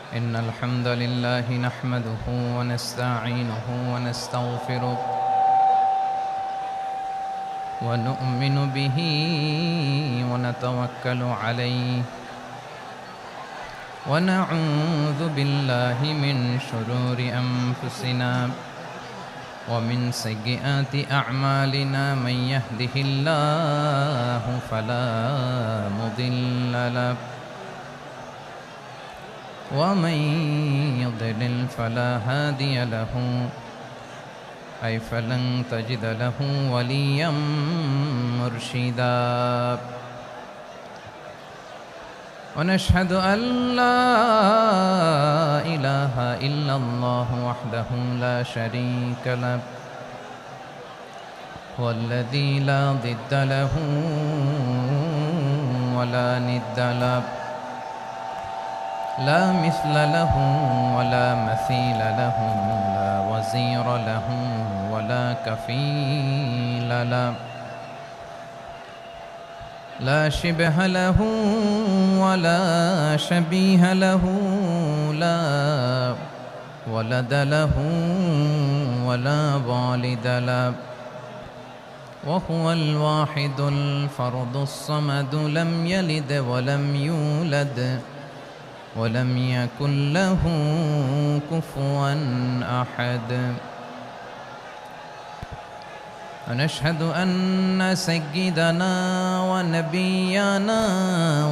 إن الحمد لله نحمده ونستعينه ونستغفره ونؤمن به ونتوكل عليه ونعوذ بالله من شرور أنفسنا ومن سيئات أعمالنا من يهده الله فلا مضل له ومن يضلل فلا هادي له أي فلن تجد له وليا مرشدا ونشهد أن لا إله إلا الله وحده لا شريك له والذي لا ضد له ولا ند له لا مثل له ولا مثيل له لا وزير له ولا كفيل له لا شبه له ولا شبيه له لا ولد له ولا والد له وهو الواحد الفرد الصمد لم يلد ولم يولد ولم يكن له كفوا أحد ونشهد أن سيدنا ونبينا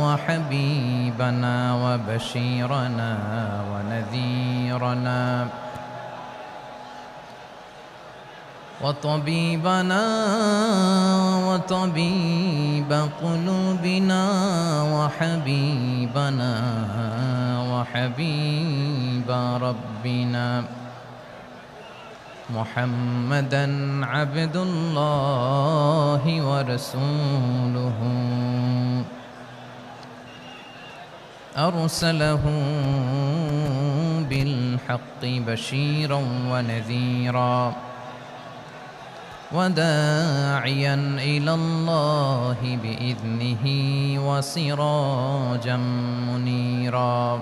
وحبيبنا وبشيرنا ونذيرنا وطبيبنا وطبيب قلوبنا وحبيبنا وحبيب ربنا محمدا عبد الله ورسوله أرسله بالحق بشيرا ونذيرا وداعيا إلى الله بإذنه وسراجا منيرا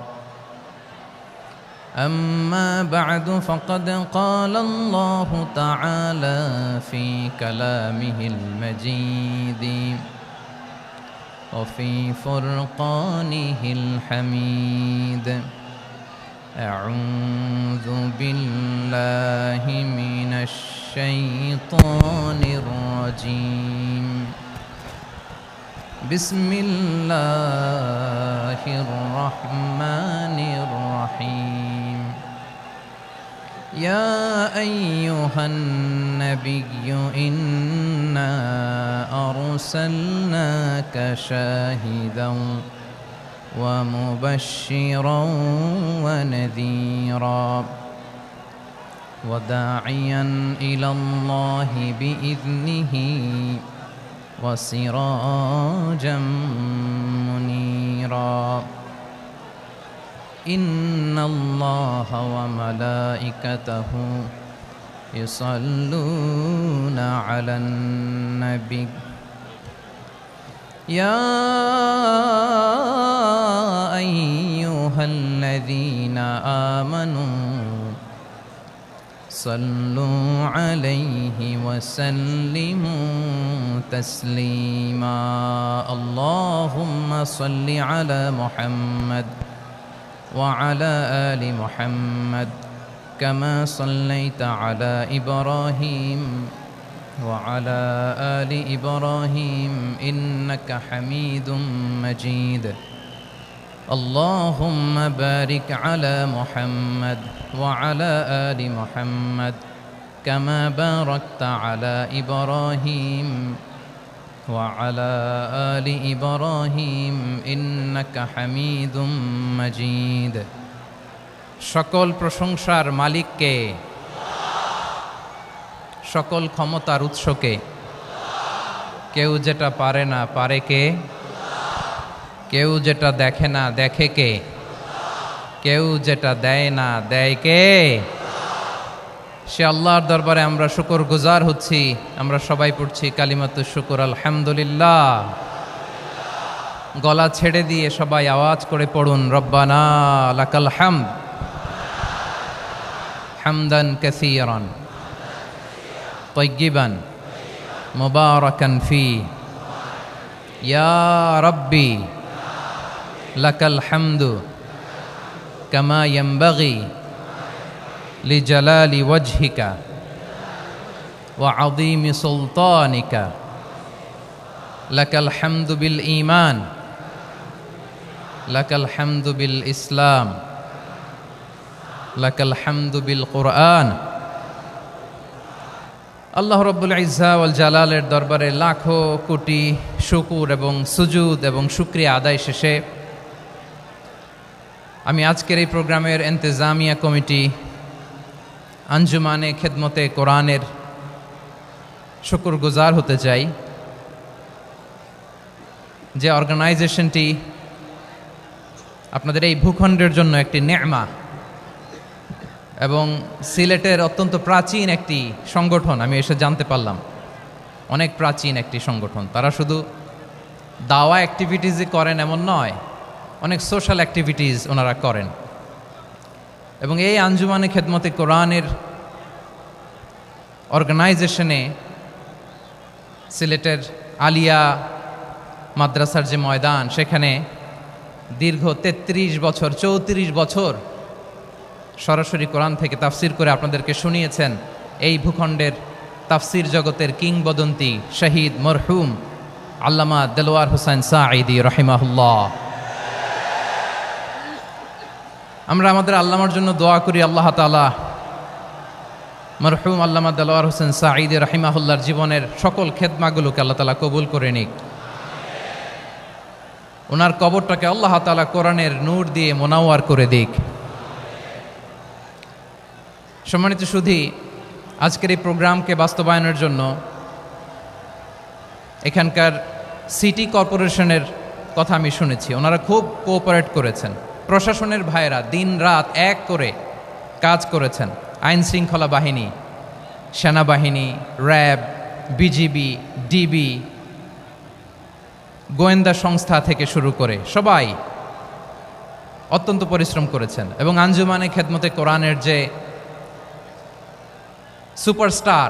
أما بعد فقد قال الله تعالى في كلامه المجيد وفي فرقانه الحميد أعوذ بالله من الشيطان الرجيم بسم الله الرحمن الرحيم يا أيها النبي إنا أرسلناك شاهدا ومبشرا ونذيرا وداعيا إلى الله بإذنه وسراجا منيرا إن الله وملائكته يصلون على النبي يا أيها الذين آمنوا صلوا عليه وسلموا تسليما اللهم صل على محمد وعلى آل محمد كما صليت على إبراهيم وعلى آل إبراهيم إنك حميد مجيد اللهم بارك على محمد وعلى آل محمد كما باركت على إبراهيم وعلى آل إبراهيم إنك حميد مجيد সকল প্রশংসার মালিককে সকল ক্ষমতার উৎসকে কেউ যেটা পারে না পারে কে কেউ যেটা দেখে না দেখে কে কেউ যেটা দেয় না দেয় কে সে আল্লাহর দরবারে আমরা শুকরগুজার হচ্ছি। আমরা সবাই পড়ছি কালিমাতুশ শুকর আলহামদুলিল্লাহ। গলা ছেড়ে দিয়ে সবাই আওয়াজ করে পড়ুন, রব্বানা লাকাল হামদ হামদান কাসীরান তাইয়্যিবান মুবারাকান ফি ইয়া রাব্বি লাকাল হামদু কামা ইয়ানবাগি লিজালালি ওয়াজহিকা ওয়া আযীমি সুলতানিকা লাকাল হামদু বিল ঈমান লাকাল হামদু বিল ইসলাম লাকাল হামদু বিল কুরআন। আল্লাহ রাব্বুল ইজ্জা ওয়াল জালালের দরবারে লাখো কোটি শুকর এবং সুজুদ এবং শুকরিয়া আদায় শেষে আমি আজকের এই প্রোগ্রামের ইন্তেজামিয়া কমিটি আঞ্জুমানে খেদমতে কোরআনের শুকরগুজার হতে চাই, যে অর্গানাইজেশনটি আপনাদের এই ভূখণ্ডের জন্য একটি নেমা এবং সিলেটের অত্যন্ত প্রাচীন একটি সংগঠন। আমি এসে জানতে পারলাম অনেক প্রাচীন একটি সংগঠন। তারা শুধু দাওয়া অ্যাক্টিভিটিসই করেন এমন নয়, অনেক সোশ্যাল অ্যাক্টিভিটিস ওনারা করেন। এবং এই আঞ্জুমানে খেদমতে কোরআনের অর্গানাইজেশনে সিলেটের আলিয়া মাদ্রাসার যে ময়দান, সেখানে দীর্ঘ 33 বছর 34 বছর সরাসরি কোরআন থেকে তাফসির করে আপনাদেরকে শুনিয়েছেন এই ভূখণ্ডের তাফসির জগতের কিংবদন্তি শহীদ মরহুম আল্লামা দেলোয়ার হোসেন সাঈদী রাহিমাহুল্লাহ। আমরা আমাদের আল্লামার জন্য দোয়া করি, আল্লাহ তাআলা মরহুম আল্লামা দেলোয়ার হোসেন সাঈদী রাহিমাহুল্লাহর জীবনের সকল খেদমাগুলোকে আল্লাহ তাআলা কবুল করে নিক। ওনার কবরটাকে আল্লাহ তাআলা কোরআনের নূর দিয়ে মোনাওয়ার করে দিক। সম্মানিত সুধী, আজকের এই প্রোগ্রামকে বাস্তবায়নের জন্য এখানকার সিটি কর্পোরেশনের কথা আমি শুনেছি, ওনারা খুব কোঅপারেট করেছেন। প্রশাসনের ভাইয়েরা দিন রাত এক করে কাজ করেছেন। আইন শৃঙ্খলা বাহিনী, সেনাবাহিনী, র্যাব, বিজিবি, ডিবি, গোয়েন্দা সংস্থা থেকে শুরু করে সবাই অত্যন্ত পরিশ্রম করেছেন। এবং আঞ্জুমানে খেদমতে কোরআনের যে সুপারস্টার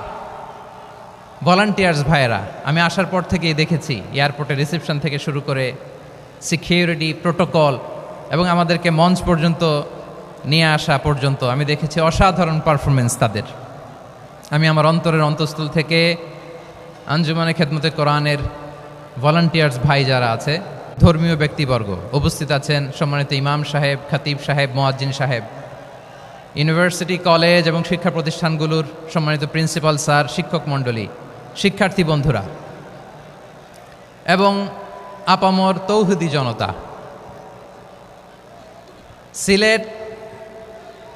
ভলান্টিয়ার্স ভাইয়েরা, আমি আসার পর থেকেই দেখেছি এয়ারপোর্টের রিসেপশন থেকে শুরু করে সিকিউরিটি প্রোটোকল এবং আমাদেরকে মঞ্চ পর্যন্ত নিয়ে আসা পর্যন্ত আমি দেখেছি অসাধারণ পারফরমেন্স তাদের। আমি আমার অন্তরের অন্তঃস্থল থেকে আঞ্জুমানে খেদমতে কোরআনের ভলান্টিয়ার্স ভাই যারা আছে, ধর্মীয় ব্যক্তিবর্গ উপস্থিত আছেন, সম্মানিত ইমাম সাহেব, খতিব সাহেব, মুয়াজ্জিন সাহেব, ইউনিভার্সিটি, কলেজ এবং শিক্ষা প্রতিষ্ঠানগুলোর সম্মানিত প্রিন্সিপাল স্যার, শিক্ষক মণ্ডলী, শিক্ষার্থী বন্ধুরা এবং আপামর তৌহিদি জনতা।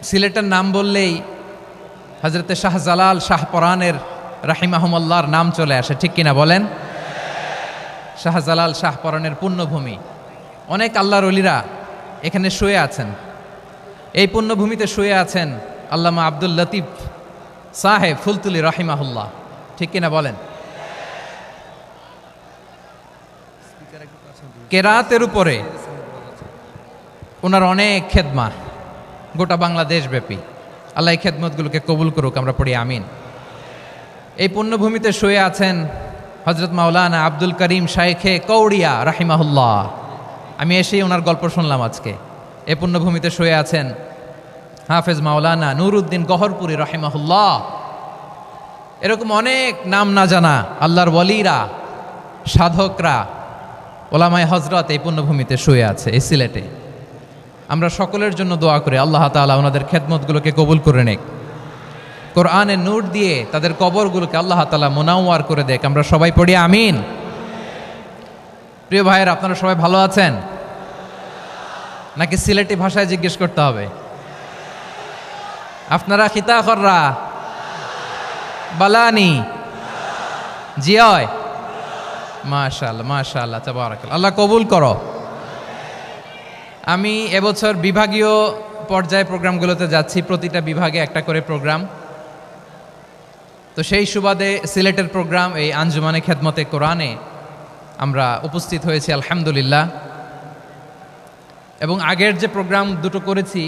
সিলেটের নাম বললেই হযরতে শাহজালাল শাহপরানের রাহিমাহুমুল্লাহর নাম চলে আসে, ঠিক কিনা বলেন? শাহজালাল শাহপরানের পুণ্যভূমি। অনেক আল্লাহর ওলিরা এখানে শুয়ে আছেন। এই পুণ্যভূমিতে শুয়ে আছেন আল্লামা আব্দুল লতিফ সাহেব ফুলতুলি রাহিমাহুল্লাহ, ঠিক কিনা বলেন? কেরাতের উপরে ওনার অনেক খেদমা গোটা বাংলাদেশ ব্যাপী। আল্লাহ এই খেদমতগুলোকে কবুল করুক, আমরা পড়ি আমিন। এই পুণ্যভূমিতে শুয়ে আছেন হযরত মাওলানা আব্দুল করিম শাইখে কৌড়িয়া রাহিমাহুল্লাহ। আমি এসেই ওনার গল্প শুনলাম আজকে। এই পুণ্যভূমিতে শুয়ে আছেন হাফেজ মাওলানা নুরউদ্দিন গহরপুরি রাহিমাহুল্লাহ। এরকম অনেক নাম না জানা আল্লাহর ওয়ালিরা, সাধকরা, ওলামায়ে হযরত এই পুণ্যভূমিতে শুয়ে আছে এই সিলেটে। আমরা সকলের জন্য দোয়া করি আল্লাহ তাআলা ওনাদের খেদমতগুলোকে কবুল করে নেক, কোরআনের নূর দিয়ে তাদের কবরগুলোকে আল্লাহ তাআলা মুনাওয়ার করে দেখ। আমরা সবাই পড়ি আমিন। প্রিয় ভাইয়েরা, আপনারা সবাই ভালো আছেন নাকি সিলেটি ভাষায় জিজ্ঞেস করতে হবে? আপনারা খিতা কররা বালানি জিয়? মাশাআল্লাহ মাশাআল্লাহ, তাবারাকাল্লাহ, আল্লাহ কবুল করো। আমি এবছর বিভাগীয় পর্যায়ে প্রোগ্রামগুলোতে যাচ্ছি, প্রতিটা বিভাগে একটা করে প্রোগ্রাম। তো সেই সুবাদে সিলেটের প্রোগ্রাম এই আঞ্জুমানে খেদমতে কোরআনে আমরা উপস্থিত হয়েছি আলহামদুলিল্লাহ। এবং আগের যে প্রোগ্রাম দুটো করেছি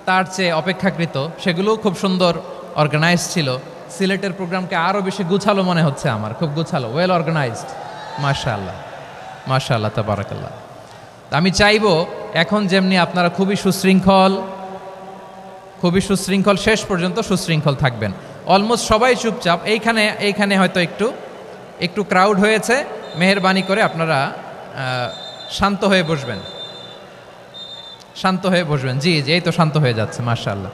তার চেয়ে অপেক্ষাকৃত সেগুলোও খুব সুন্দর অর্গানাইজ ছিল। সিলেটের প্রোগ্রামকে আরও বেশি গুছালো মনে হচ্ছে আমার, খুব গুছালো, ওয়েল অর্গানাইজড। মাশাআল্লাহ, মাশাআল্লাহ, তাবারাকাল্লাহ। আমি চাইবো এখন যেমনি আপনারা খুবই সুশৃঙ্খল শেষ পর্যন্ত সুশৃঙ্খল থাকবেন। অলমোস্ট সবাই চুপচাপ, এইখানে হয়তো একটু ক্রাউড হয়েছে, মেহেরবানি করে আপনারা শান্ত হয়ে বসবেন, শান্ত হয়ে বসবেন। জি জি, এই তো শান্ত হয়ে যাচ্ছে, মাশাআল্লাহ।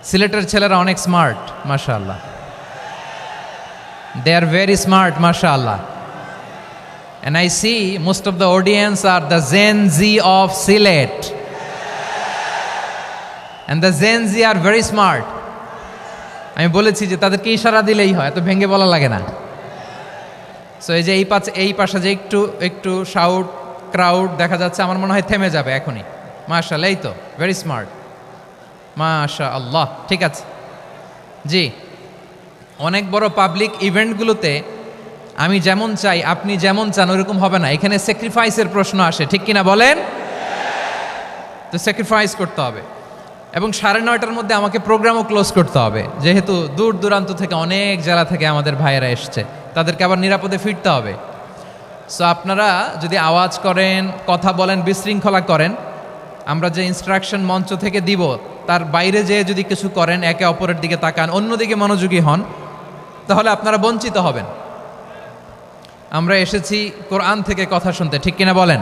সিলেটের ছেলেরা অনেক স্মার্ট, মাশাআল্লাহ, দে আর ভেরি স্মার্ট, মাশাআল্লাহ। And I see most of the audience are the Gen Z of Sylhet. And the Gen Z are very smart. আমি বলেছি যে তাদেরকে ইশারা দিলেই হয়, এত ভেঙে বলা লাগে না। সো এই যে এই পাশে যে একটু শাউট ক্রাউড দেখা যাচ্ছে, আমার মনে হয় থেমে যাবে এখনই। মাশাআল্লাহ, এই তো ভেরি স্মার্ট, মাশাআল্লাহ। ঠিক আছে, জি। অনেক বড় পাবলিক ইভেন্টগুলোতে আমি যেমন চাই আপনি যেমন চান ওরকম হবে না, এখানে স্যাক্রিফাইসের প্রশ্ন আসে, ঠিক কিনা বলেন? তো স্যাক্রিফাইস করতে হবে। এবং 9:30টার মধ্যে আমাকে প্রোগ্রামও ক্লোজ করতে হবে, যেহেতু দূর দূরান্ত থেকে অনেক জেলা থেকে আমাদের ভাইয়েরা এসছে, তাদেরকে আবার নিরাপদে ফিরতে হবে। সো আপনারা যদি আওয়াজ করেন, কথা বলেন, বিশৃঙ্খলা করেন, আমরা যে ইনস্ট্রাকশন মঞ্চ থেকে দিব তার বাইরে যেয়ে যদি কিছু করেন, একে অপরের দিকে তাকান, অন্যদিকে মনোযোগী হন, তাহলে আপনারা বঞ্চিত হবেন। আমরা এসেছি কোরআন থেকে কথা শুনতে, ঠিক কিনা বলেন?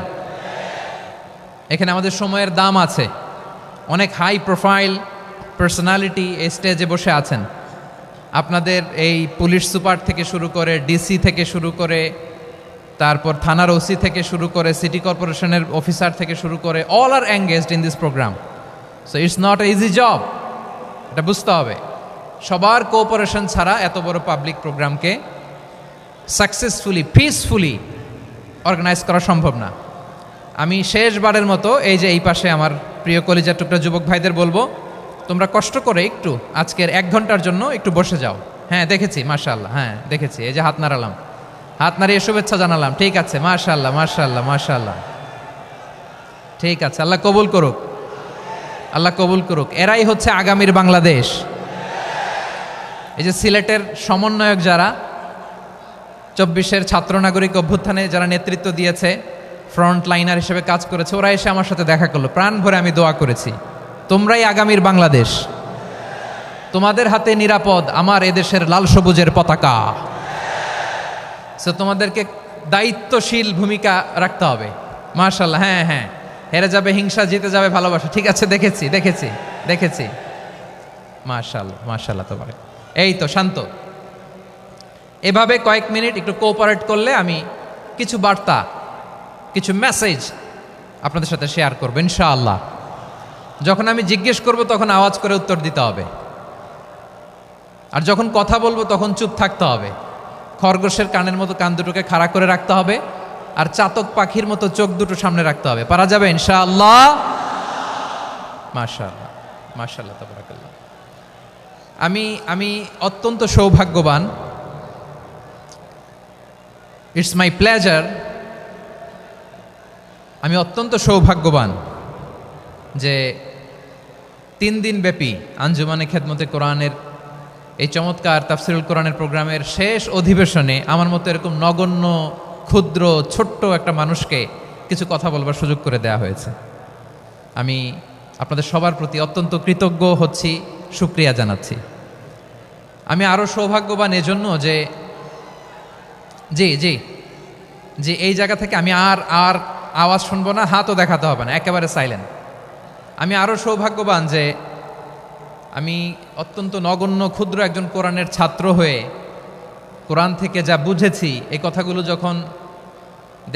এখানে আমাদের সময়ের দাম আছে। অনেক হাই প্রোফাইল পার্সোনালিটি এই স্টেজে বসে আছেন। আপনাদের এই পুলিশ সুপার থেকে শুরু করে, ডিসি থেকে শুরু করে, তারপর থানার ওসি থেকে শুরু করে, সিটি কর্পোরেশনের অফিসার থেকে শুরু করে, all are engaged in this programme. So it's not a easy job, এটা বুঝতে হবে। সবার কোঅপারেশন ছাড়া এত বড় পাবলিক প্রোগ্রামকে সাকসেসফুলি, পিসফুলি অর্গানাইজ করা সম্ভব না। আমি শেষবারের মতো এই যে এই পাশে আমার প্রিয় কলিজার টুকরা যুবক ভাইদের বলবো, তোমরা কষ্ট করে একটু আজকের 1 ঘন্টার জন্য একটু বসে যাও। হ্যাঁ, দেখেছি, মাশাআল্লাহ, হ্যাঁ দেখেছি, এই যে হাত নাড়ালাম, হাত নাড়িয়ে শুভেচ্ছা জানালাম, ঠিক আছে, মাশাআল্লাহ, মাশাআল্লাহ, মাশাআল্লাহ, ঠিক আছে। আল্লাহ কবুল করুক, আল্লাহ কবুল করুক। এরাই হচ্ছে আগামীর বাংলাদেশ। এই যে সিলেটের সমন্বয়ক যারা 24-এর ছাত্র নাগরিক অভ্যুত্থানে যারা নেতৃত্ব দিয়েছে, ফ্রন্ট লাইনার হিসেবে কাজ করেছে, ওরা এসে আমার সাথে দেখা করলো, প্রাণ ভরে আমি দোয়া করেছি, তোমরাই আগামীর বাংলাদেশ, তোমাদের হাতে নিরাপদ আমার এদেশের লাল সবুজের পতাকা। সো তোমাদেরকে দায়িত্বশীল ভূমিকা রাখতে হবে। মাশাআল্লাহ, হ্যাঁ হ্যাঁ, হেরে যাবে হিংসা, জিতে যাবে ভালোবাসা, ঠিক আছে, দেখেছি। মাশাআল্লাহ, মাশাআল্লাহ, তোমার এই তো শান্ত। এভাবে কয়েক মিনিট একটু কোঅপারেট করলে আমি কিছু বার্তা, কিছু মেসেজ আপনাদের সাথে শেয়ার করবো ইনশাআল্লাহ। যখন আমি জিজ্ঞেস করব তখন আওয়াজ করে উত্তর দিতে হবে, আর যখন কথা বলবো তখন চুপ থাকতে হবে। খরগোশের কানের মতো কান দুটোকে খাড়া করে রাখতে হবে, আর চাতক পাখির মতো চোখ দুটো সামনে রাখতে হবে। পারা যাবে ইনশাআল্লাহ? মাশাআল্লাহ, মাশাআল্লাহ, তাবারাকাল্লাহ। আমি অত্যন্ত সৌভাগ্যবান, ইটস মাই প্লেজার, আমি অত্যন্ত সৌভাগ্যবান যে 3 দিন ব্যাপী আঞ্জুমানে খেদমতে কোরআনের এই চমৎকার তাফসিরুল কোরআনের প্রোগ্রামের শেষ অধিবেশনে আমার মতো এরকম নগণ্য, ক্ষুদ্র, ছোট্ট একটা মানুষকে কিছু কথা বলবার সুযোগ করে দেয়া হয়েছে। আমি আপনাদের সবার প্রতি অত্যন্ত কৃতজ্ঞ হচ্ছি, শুকরিয়া জানাচ্ছি। আমি আরও সৌভাগ্যবান এজন্য যে জি এই জায়গা থেকে আমি আর আওয়াজ শুনবো না, হাতও দেখাতে হবে না, একেবারে সাইলেন্ট। আমি আরও সৌভাগ্যবান যে আমি অত্যন্ত নগণ্য, ক্ষুদ্র একজন কোরআনের ছাত্র হয়ে কোরআন থেকে যা বুঝেছি, এই কথাগুলো যখন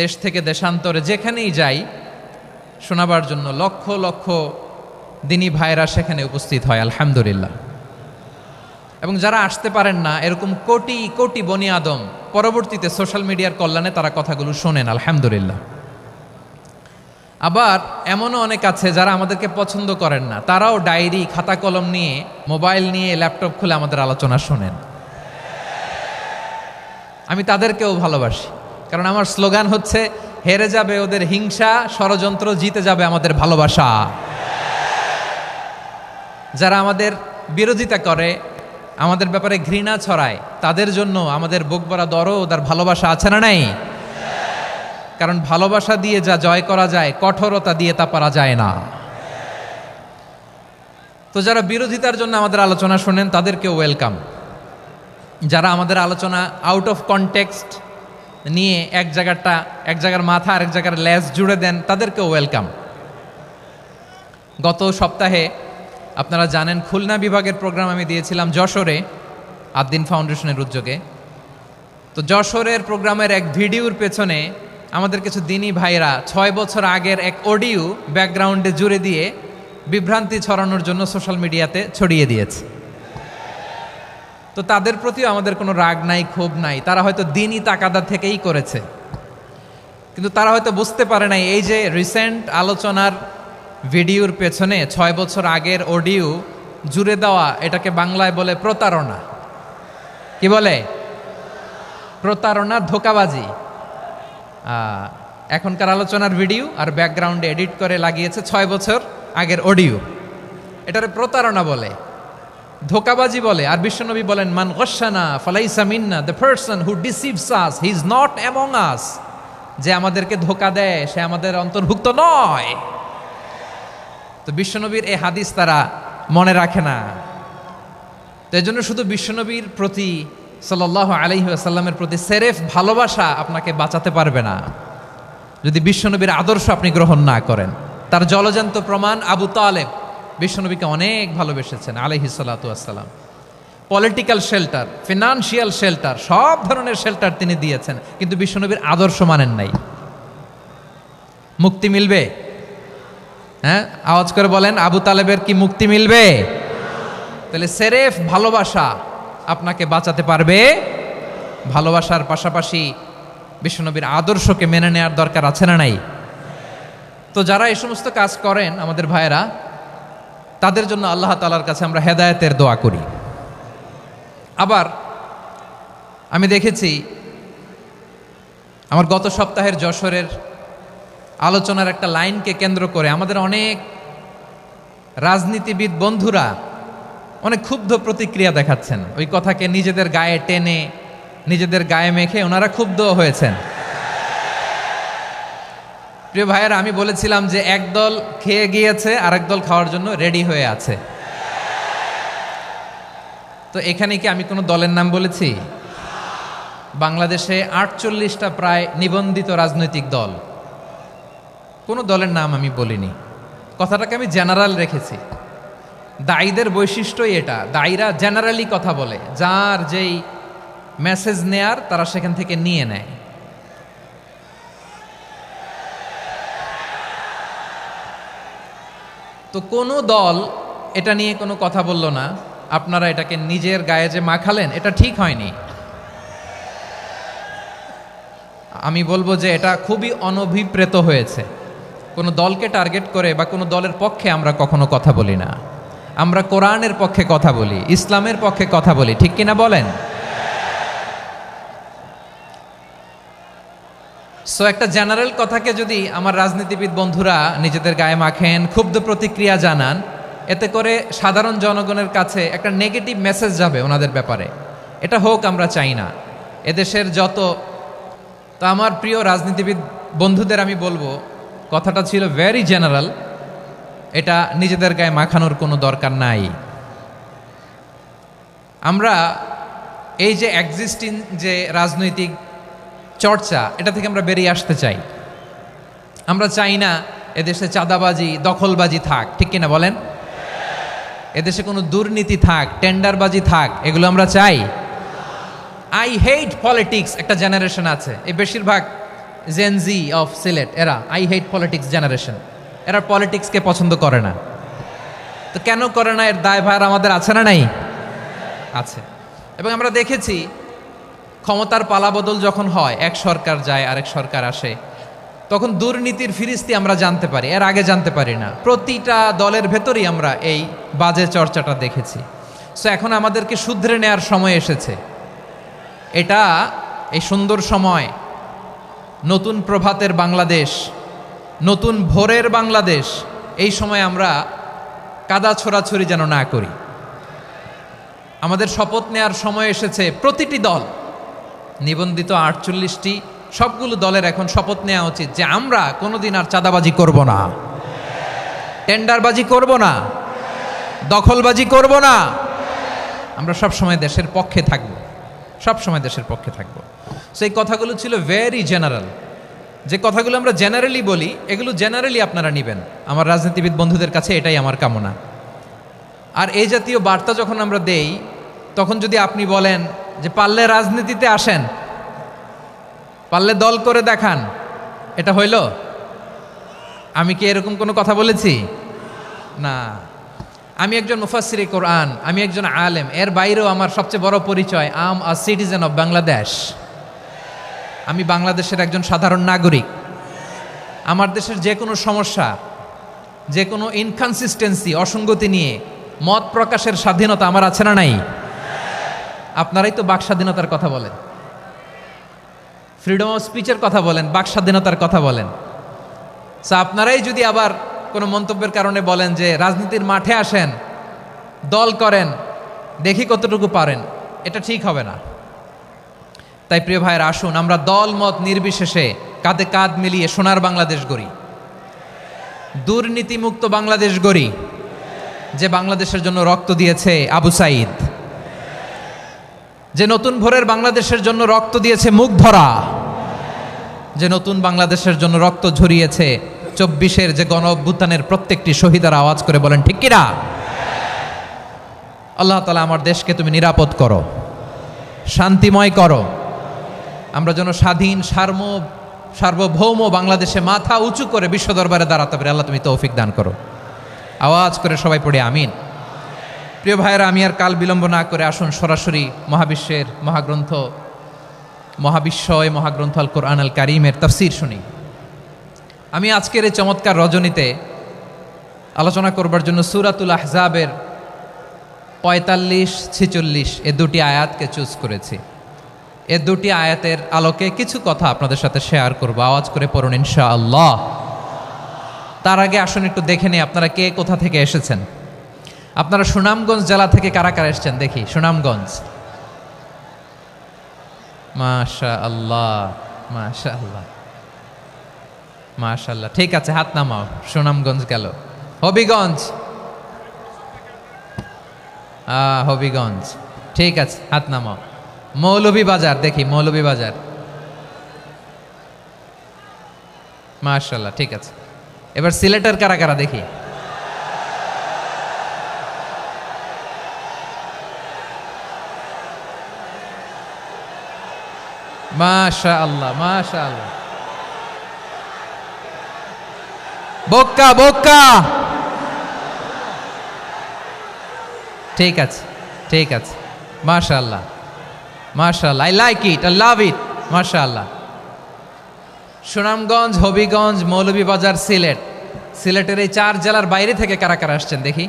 দেশ থেকে দেশান্তরে যেখানেই যাই শোনাবার জন্য লক্ষ লক্ষ দিনী ভাইরা সেখানে উপস্থিত হয়, আলহামদুলিল্লাহ। এবং যারা আসতে পারেন না, এরকম কোটি কোটি বনি আদম পরবর্তীতে সোশ্যাল মিডিয়ার কল্যাণে তারা কথাগুলো শোনেন, আলহামদুলিল্লাহ। আবার এমনও অনেক আছে যারা আমাদেরকে পছন্দ করেন না, তারাও ডায়েরি, খাতা কলম নিয়ে, মোবাইল নিয়ে, ল্যাপটপ খুলে আমাদের আলোচনা শোনেন। আমি তাদেরকেও ভালোবাসি, কারণ আমার স্লোগান হচ্ছে, হেরে যাবে ওদের হিংসা, ষড়যন্ত্র, জিতে যাবে আমাদের ভালোবাসা। যারা আমাদের বিরোধিতা করে, আমাদের ব্যাপারে ঘৃণা ছড়ায়, তাদের জন্য আমাদের বুক ভরা দরদ আর ভালোবাসা আছে না নাই? কারণ ভালোবাসা দিয়ে যা জয় করা যায়, কঠোরতা দিয়ে তা পারা যায় না। তো যারা বিরোধিতার জন্য আমাদের আলোচনা শোনেন তাদেরকেও ওয়েলকাম। যারা আমাদের আলোচনা আউট অফ কনটেক্সট নিয়ে এক জায়গার মাথা আর এক জায়গার লেজ জুড়ে দেন, তাদেরকেও ওয়েলকাম। গত সপ্তাহে আপনারা জানেন খুলনা বিভাগের প্রোগ্রাম আমি দিয়েছিলাম যশোরে, আদ্দিন ফাউন্ডেশনের উদ্যোগে। তো যশোরের প্রোগ্রামের এক ভিডিওর পেছনে আমাদের কিছু দিনী ভাইরা 6 বছর আগের এক অডিও ব্যাকগ্রাউন্ডে জুড়ে দিয়ে বিভ্রান্তি ছড়ানোর জন্য সোশ্যাল মিডিয়াতে ছড়িয়ে দিয়েছে। তো তাদের প্রতিও আমাদের কোনো রাগ নাই, ক্ষোভ নাই। তারা হয়তো দিনই তাকাদা থেকেই করেছে, কিন্তু তারা হয়তো বুঝতে পারে নাই এই যে রিসেন্ট আলোচনার ভিডিওর পেছনে 6 বছর আগের অডিও জুড়ে দেওয়া, এটাকে বাংলায় বলে প্রতারণা। কি বলে? প্রতারণা, ধোঁকাবাজি। এখনকার আলোচনার ভিডিও আর ব্যাকগ্রাউন্ডে এডিট করে লাগিয়েছে 6 বছর আগের অডিও। এটারে প্রতারণা বলে, ধোঁকাবাজি বলে। আর বিশ্বনবী বলেন, মান গশানা ফালাইসা মিন্না, the person who deceives us he is not among us. যে আমাদেরকে ধোঁকা দেয় সে আমাদের অন্তর্ভুক্ত নয়। তো বিশ্বনবীর এই হাদিস তারা মনে রাখে না। তো এই জন্য শুধু বিশ্বনবীর প্রতি সাল্লাল্লাহু আলাইহি ওয়াসাল্লামের প্রতি সেরেফ ভালোবাসা আপনাকে বাঁচাতে পারবে না যদি বিশ্বনবীর আদর্শ আপনি গ্রহণ না করেন। তার জলজান্ত প্রমাণ, আবু তালেব বিশ্বনবীকে অনেক ভালোবেসেছেন আলাইহিস সালাতু ওয়াসসালাম। পলিটিক্যাল শেল্টার, ফিনান্সিয়াল শেল্টার, সব ধরনের শেল্টার তিনি দিয়েছেন, কিন্তু বিশ্বনবীর আদর্শ মানেন নাই। মুক্তি মিলবে? হ্যাঁ, আওয়াজ করে বলেন, আবু তালেবের কি মুক্তি মিলবে? তাহলে সেরেফ ভালোবাসা আপনাকে বাঁচাতে পারবে। ভালোবাসার পাশাপাশি বিশ্বনবীর আদর্শকে মেনে নেওয়ার দরকার আছে না নাই? তো যারা এই সমস্ত কাজ করেন আমাদের ভাইয়েরা, তাদের জন্য আল্লাহ তাআলার কাছে আমরা হেদায়েতের দোয়া করি। আবার আমি দেখেছি আমার গত সপ্তাহের যশোরের আলোচনার একটা লাইনকে কেন্দ্র করে আমাদের অনেক রাজনীতিবিদ বন্ধুরা অনেক ক্ষুব্ধ প্রতিক্রিয়া দেখাচ্ছেন। ওই কথাকে নিজেদের গায়ে টেনে, নিজেদের গায়ে মেখে ওনারা ক্ষুব্ধ হয়েছেন। প্রিয় ভাইয়েরা, আমি বলেছিলাম যে একদল খেয়ে গিয়েছে, আরেক দল খাওয়ার জন্য রেডি হয়ে আছে। তো এখানে কি আমি কোনো দলের নাম বলেছি? বাংলাদেশে 48টা প্রায় নিবন্ধিত রাজনৈতিক দল, কোনো দলের নাম আমি বলিনি। কথাটাকে আমি জেনারেল রেখেছি। দায়ীদের বৈশিষ্ট্যই এটা, দায়ীরা জেনারেলি কথা বলে, যার যেই মেসেজ নেয়ার তারা সেখান থেকে নিয়ে নেয়। তো কোনো দল এটা নিয়ে কোনো কথা বলল না। আপনারা এটাকে নিজের গায়ে যে মাখালেন, এটা ঠিক হয়নি। আমি বলবো যে এটা খুবই অনভিপ্রেত হয়েছে। কোনো দলকে টার্গেট করে বা কোনো দলের পক্ষে আমরা কখনো কথা বলি না। আমরা কোরআনের পক্ষে কথা বলি, ইসলামের পক্ষে কথা বলি, ঠিক কিনা বলেন? সো একটা জেনারেল কথাকে যদি আমার রাজনীতিবিদ বন্ধুরা নিজেদের গায়ে মাখেন, ক্ষুব্ধ প্রতিক্রিয়া জানান, এতে করে সাধারণ জনগণের কাছে একটা নেগেটিভ মেসেজ যাবে ওনাদের ব্যাপারে। এটা হোক আমরা চাই না। এদেশের তো আমার প্রিয় রাজনীতিবিদ বন্ধুদের আমি বলবো, কথাটা ছিল ভেরি জেনারেল, এটা নিজেদের গায়ে মাখানোর কোনো দরকার নাই। আমরা এই যে এক্সিস্টিং যে রাজনৈতিক চর্চা, এটা থেকে আমরা বেরিয়ে আসতে চাই। আমরা চাই না এদেশে চাঁদাবাজি, দখলবাজি থাক, ঠিক কিনা বলেন? এদেশে কোনো দুর্নীতি থাক, টেন্ডারবাজি থাক, এগুলো আমরা চাই? আই হেট পলিটিক্স একটা জেনারেশন আছে, এই বেশিরভাগ জেনজি অফ সিলেট, এরা আই হেট পলিটিক্স জেনারেশন। এরা পলিটিক্সকে পছন্দ করে না। তো কেন করে না, এর দায়ভার আমাদের আছে না নাই? আছে। এবং আমরা দেখেছি ক্ষমতার পালাবদল যখন হয়, এক সরকার যায় আরেক সরকার আসে, তখন দুর্নীতির ফিরিস্তি আমরা জানতে পারি, এর আগে জানতে পারি না। প্রতিটা দলের ভেতরেই আমরা এই বাজে চর্চাটা দেখেছি। সো এখন আমাদেরকে শুধরে নেওয়ার সময় এসেছে। এটা এই সুন্দর সময়, নতুন প্রভাতের বাংলাদেশ, নতুন ভোরের বাংলাদেশ, এই সময় আমরা কাদা ছোড়াছুড়ি যেন না করি। আমাদের শপথ নেওয়ার সময় এসেছে। প্রতিটি দল, নিবন্ধিত 48টি, সবগুলো দলের এখন শপথ নেওয়া উচিত যে আমরা কোনোদিন আর চাঁদাবাজি করব না, টেন্ডারবাজি করব না, দখলবাজি করব না। আমরা সবসময় দেশের পক্ষে থাকব, সবসময় দেশের পক্ষে থাকব। সেই কথাগুলো ছিল ভেরি জেনারেল। যে কথাগুলো আমরা জেনারেলি বলি, এগুলো জেনারেলি আপনারা নেবেন। আমার রাজনীতিবিদ বন্ধুদের কাছে এটাই আমার কামনা। আর এই জাতীয় বার্তা যখন আমরা দেই, তখন যদি আপনি বলেন যে পারলে রাজনীতিতে আসেন, পারলে দল করে দেখান, এটা হইল? আমি কি এরকম কোনো কথা বলেছি? না। আমি একজন মুফাসসিরে কোরআন, আমি একজন আলেম, এর বাইরেও আমার সবচেয়ে বড় পরিচয় আম আ সিটিজেন অফ বাংলাদেশ। আমি বাংলাদেশের একজন সাধারণ নাগরিক। আমার দেশের যে কোনো সমস্যা, যে কোনো ইনকনসিস্টেন্সি, অসঙ্গতি নিয়ে মত প্রকাশের স্বাধীনতা আমার আছে না নাই? আপনারাই তো বাক স্বাধীনতার কথা বলেন, ফ্রিডম অফ স্পিচের কথা বলেন, বাক স্বাধীনতার কথা বলেন। সো আপনারাই যদি আবার কোনো মন্তব্যের কারণে বলেন যে রাজনীতির মাঠে আসেন, দল করেন, দেখি কতটুকু পারেন, এটা ঠিক হবে না। তাই প্রিয় ভাইয়ের, আসুন আমরা দল মত নির্বিশেষে কাঁধে কাঁধ মিলিয়ে সোনার বাংলাদেশ গড়ি, দুর্নীতিমুক্ত বাংলাদেশ গড়ি, যে বাংলাদেশের জন্য রক্ত দিয়েছে আবু সাঈদ, যে নতুন ভোরের বাংলাদেশের জন্য রক্ত দিয়েছে মুগ্ধরা, যে নতুন বাংলাদেশের জন্য রক্ত ঝরিয়েছে 24-এর যে গণ অভ্যুত্থানের প্রত্যেকটি শহীদের। আওয়াজ করে বলেন ঠিক কিনা? আল্লাহ তাআলা আমার দেশকে তুমি নিরাপদ করো, শান্তিময় করো। আমরা যেন স্বাধীন সার্বভৌম বাংলাদেশে মাথা উঁচু করে বিশ্ব দরবারে দাঁড়াতে পারি। আল্লাহ তুমি তৌফিক দান করো। আওয়াজ করে সবাই পড়ে আমিন। প্রিয় ভাইয়েরা, আমি আর কাল বিলম্ব না করে আসুন সরাসরি মহাবিশ্বের মহাগ্রন্থ, মহাবিশ্বয় মহাগ্রন্থ আল কোরআন আল কারীমের তাফসীর শুনি। আমি আজকের এই চমৎকার রজনীতে আলোচনা করবার জন্য সূরাতুল আহজাবের 45-46 এ দুটি আয়াতকে চুজ করেছি। এ দুটি আয়াতের আলোকে কিছু কথা আপনাদের সাথে শেয়ার করব। আওয়াজ করে পড়ুন ইনশাআল্লাহ। তার আগে আসুন একটু দেখে নিই আপনারা কে কোথা থেকে এসেছেন। আপনারা সুনামগঞ্জ জেলা থেকে কারা কারা এসেছেন দেখি। সুনামগঞ্জ, মাশাআল্লাহ মাশাআল্লাহ মাশাআল্লাহ। ঠিক আছে, হাত নামাও। সুনামগঞ্জ গেল। হবিগঞ্জ, হবিগঞ্জ, ঠিক আছে, হাত নামাও। মৌলভীবাজার দেখি, মৌলভীবাজার, মাশাআল্লাহ, ঠিক আছে। এবার সিলেটের কারা কারা দেখি। মাশাআল্লাহ মাশাআল্লাহ। বক্কা বক্কা, ঠিক আছে ঠিক আছে, মাশাআল্লাহ মাশাআল্লাহ, I like it, I love it, মাশাআল্লাহ। সুনামগঞ্জ, হবিগঞ্জ, মৌলভীবাজার, সিলেট। সিলেটের এই 4 জেলার বাইরে থেকে কারা কারা আসছেন দেখি।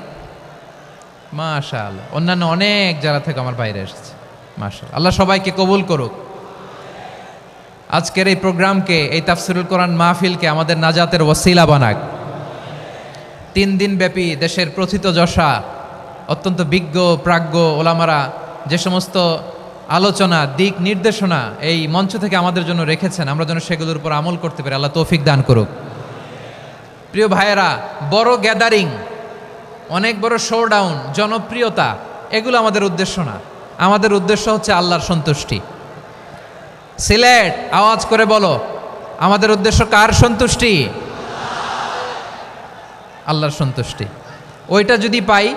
মাশাআল্লাহ। অন্যান্য অনেক জেলা থেকে আমার বাইরে এসেছে, মাশাআল্লাহ। আল্লাহ সবাইকে কবুল করুক। আজকের এই প্রোগ্রামকে, এই তাফসিরুল কোরআন মাহফিলকে আমাদের নাজাতের ওসিলা বানাক। 3 দিন ব্যাপী দেশের প্রথিতযশা অত্যন্ত বিজ্ঞ প্রাজ্ঞ ওলামারা যে সমস্ত আলোচনা, দিক নির্দেশনা এই মঞ্চ থেকে আমাদের জন্য রেখেছেন, আমরা যেন সেগুলোর উপর আমল করতে পারি। আল্লাহ তৌফিক দান করুক। প্রিয় ভাইয়েরা, বড় গ্যাদারিং, অনেক বড় শোডাউন, জনপ্রিয়তা, এগুলো আমাদের উদ্দেশ্য না। আমাদের উদ্দেশ্য হচ্ছে আল্লাহর সন্তুষ্টি। সিলেট, আওয়াজ করে বলো, আমাদের উদ্দেশ্য কার সন্তুষ্টি? আল্লাহর সন্তুষ্টি। ওইটা যদি পাই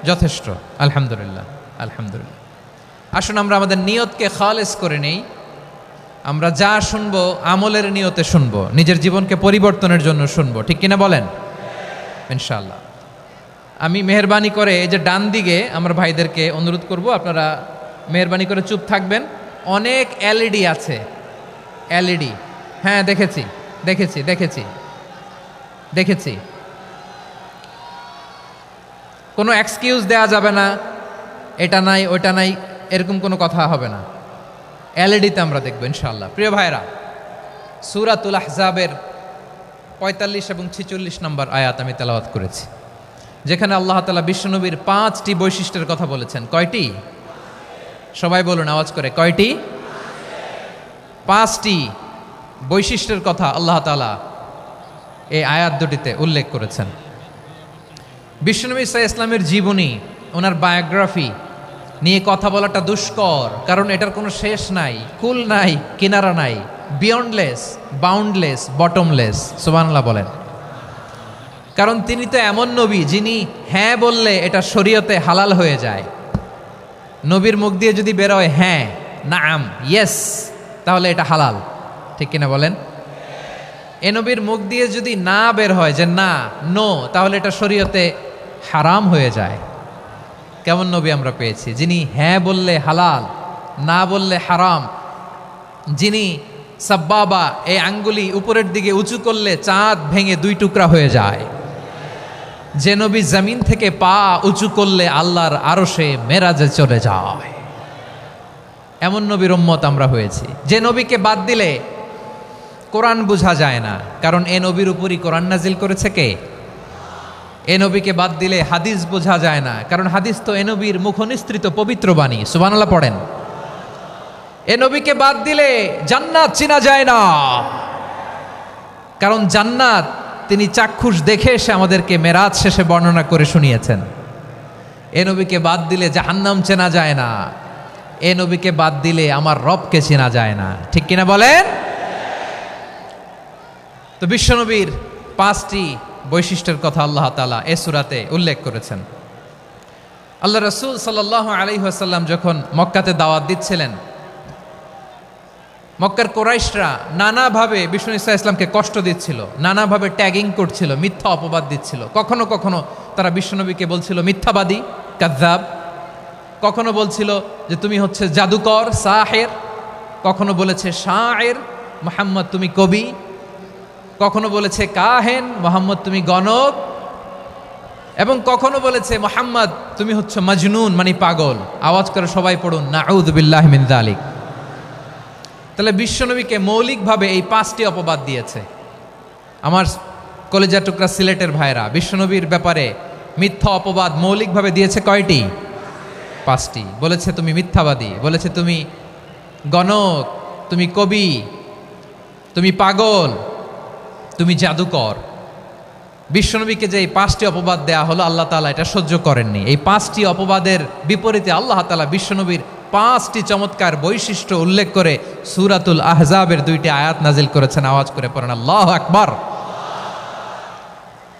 যথেষ্ট, আলহামদুলিল্লাহ আলহামদুলিল্লাহ। আসুন আমরা আমাদের নিয়তকে খালেস করে নেই। আমরা যা শুনবো আমলের নিয়তে শুনবো, নিজের জীবনকে পরিবর্তনের জন্য শুনবো, ঠিক কিনা বলেন? ইনশাআল্লাহ। আমি মেহরবানি করে এই যে ডান দিকে আমার ভাইদেরকে অনুরোধ করব, আপনারা মেহরবানি করে চুপ থাকবেন। অনেক এলইডি আছে, এলইডি, হ্যাঁ দেখেছি দেখেছি দেখেছি দেখেছি। কোনো এক্সকিউজ দেওয়া যাবে না, এটা নাই ওইটা নাই, এরকম কোনো কথা হবে না। এলইডিতে আমরা দেখবো ইনশাআল্লাহ। প্রিয় ভাইরা, সূরাতুল আহজাবের ৪৫ এবং ৪৬ নম্বর আয়াত আমি তেলাওয়াত করেছি, যেখানে আল্লাহ তাআলা বিশ্বনবীর ৫টি বৈশিষ্ট্যের কথা বলেছেন। কয়টি? সবাই বলুন আওয়াজ করে, কয়টি? 5টি বৈশিষ্ট্যের কথা আল্লাহ তাআলা এই আয়াত দুটিতে উল্লেখ করেছেন। বিশ্বনবী সাল্লাল্লাহু আলাইহি ইসলামের জীবনী, ওনার বায়োগ্রাফি নিয়ে কথা বলাটা দুষ্কর, কারণ এটার কোনো শেষ নাই, কুল নাই, কিনারা নাই, বিয়ন্ডলেস, বাউন্ডলেস, বটমলেস। সুবহানাল্লাহ বলেন। কারণ তিনি তো এমন নবী যিনি হ্যাঁ বললে এটা শরীয়তে হালাল হয়ে যায়। নবীর মুখ দিয়ে যদি বেরোয় হ্যাঁ, নাম, ইয়েস, তাহলে এটা হালাল। ঠিক কিনা বলেন? এ নবীর মুখ দিয়ে যদি না বের হয় যে না, নো, তাহলে এটা শরীয়তে হারাম হয়ে যায়। কেমন নবী আমরা পেয়েছি, যিনি হ্যাঁ বললে হালাল, না বললে হারাম, যিনি সাব্বাবা, এই আঙ্গুলি উপরের দিকে উঁচু করলে চাঁদ ভেঙে 2 টুকরা হয়ে যায়, যে নবী জমিন থেকে পা উঁচু করলে আল্লাহর আরশে মেরাজে চলে যায়, এমন নবীর উম্মত আমরা হয়েছি। যে নবীকে বাদ দিলে কোরআন বোঝা যায় না, কারণ এ নবীর উপরই কোরআন নাজিল করেছে কে? এ নবীকে বাদ দিলে হাদিস বোঝা যায় না, কারণ হাদিস তো এ নবীর মুখনিসৃত পবিত্র বাণী। সুবহানাল্লাহ পড়েন। এ নবীকে বাদ দিলে জান্নাত চিনা যায় না, কারণ জান্নাত তিনি চাক্ষুষ দেখে এসে আমাদেরকে মেরাজ শেষে বর্ণনা করে শুনিয়েছেন। এ নবীকে বাদ দিলে জাহান্নাম চেনা যায় না, এ নবীকে বাদ দিলে আমার রবকে চেনা যায় না। ঠিক কিনা বলেন? তো বিশ্বনবীর 5টি বৈশিষ্ট্যের কথা আল্লাহ তাআলা এ সূরাতে উল্লেখ করেছেন। আল্লাহ রাসূল সাল্লাল্লাহু আলাইহি ওয়াসাল্লাম যখন মক্কাতে দাওয়াত দিচ্ছিলেন, মক্কার কুরাইশরা নানাভাবে বিষ্ণু ঈসা ইসলামকে কষ্ট দিচ্ছিল, নানাভাবে ট্যাগিং করছিল, মিথ্যা অপবাদ দিচ্ছিল। কখনো কখনো তারা বিশ্বনবীকে বলছিল মিথ্যাবাদী, কাযযাব। কখনো বলছিল যে তুমি হচ্ছে জাদুকর, সাহের। কখনো বলেছে শায়ের, মুহাম্মদ তুমি কবি। কখনো বলেছে কাহেন, মুহাম্মদ তুমি গণক। এবং কখনো বলেছে মুহাম্মদ তুমি হচ্ছে মাজনুন, মানে পাগল। আওয়াজ করে সবাই পড়ুন, নাউযু বিল্লাহি মিন যালিক। তাহলে বিশ্বনবীকে মৌলিকভাবে এই 5টি অপবাদ দিয়েছে। আমার কলেজা টুকরা সিলেটের ভাইরা, বিশ্বনবীর ব্যাপারে মিথ্যা অপবাদ মৌলিকভাবে দিয়েছে কয়টি? 5টি। বলেছে তুমি মিথ্যাবাদী, বলেছে তুমি গণক, তুমি কবি, তুমি পাগল, তুমি জাদুকর। বিশ্বনবীকে যে এই 5টি অপবাদ দেয়া হলো, আল্লাহ তাআলা এটা সহ্য করেননি। এই 5টি অপবাদের বিপরীতে আল্লাহ তাআলা বিশ্বনবীর 5টি চমৎকার বৈশিষ্ট্য উল্লেখ করে সূরাতুল আহজাবের 2টি আয়াত নাজিল করেছেন। আওয়াজ করে পড়েন আল্লাহু আকবার।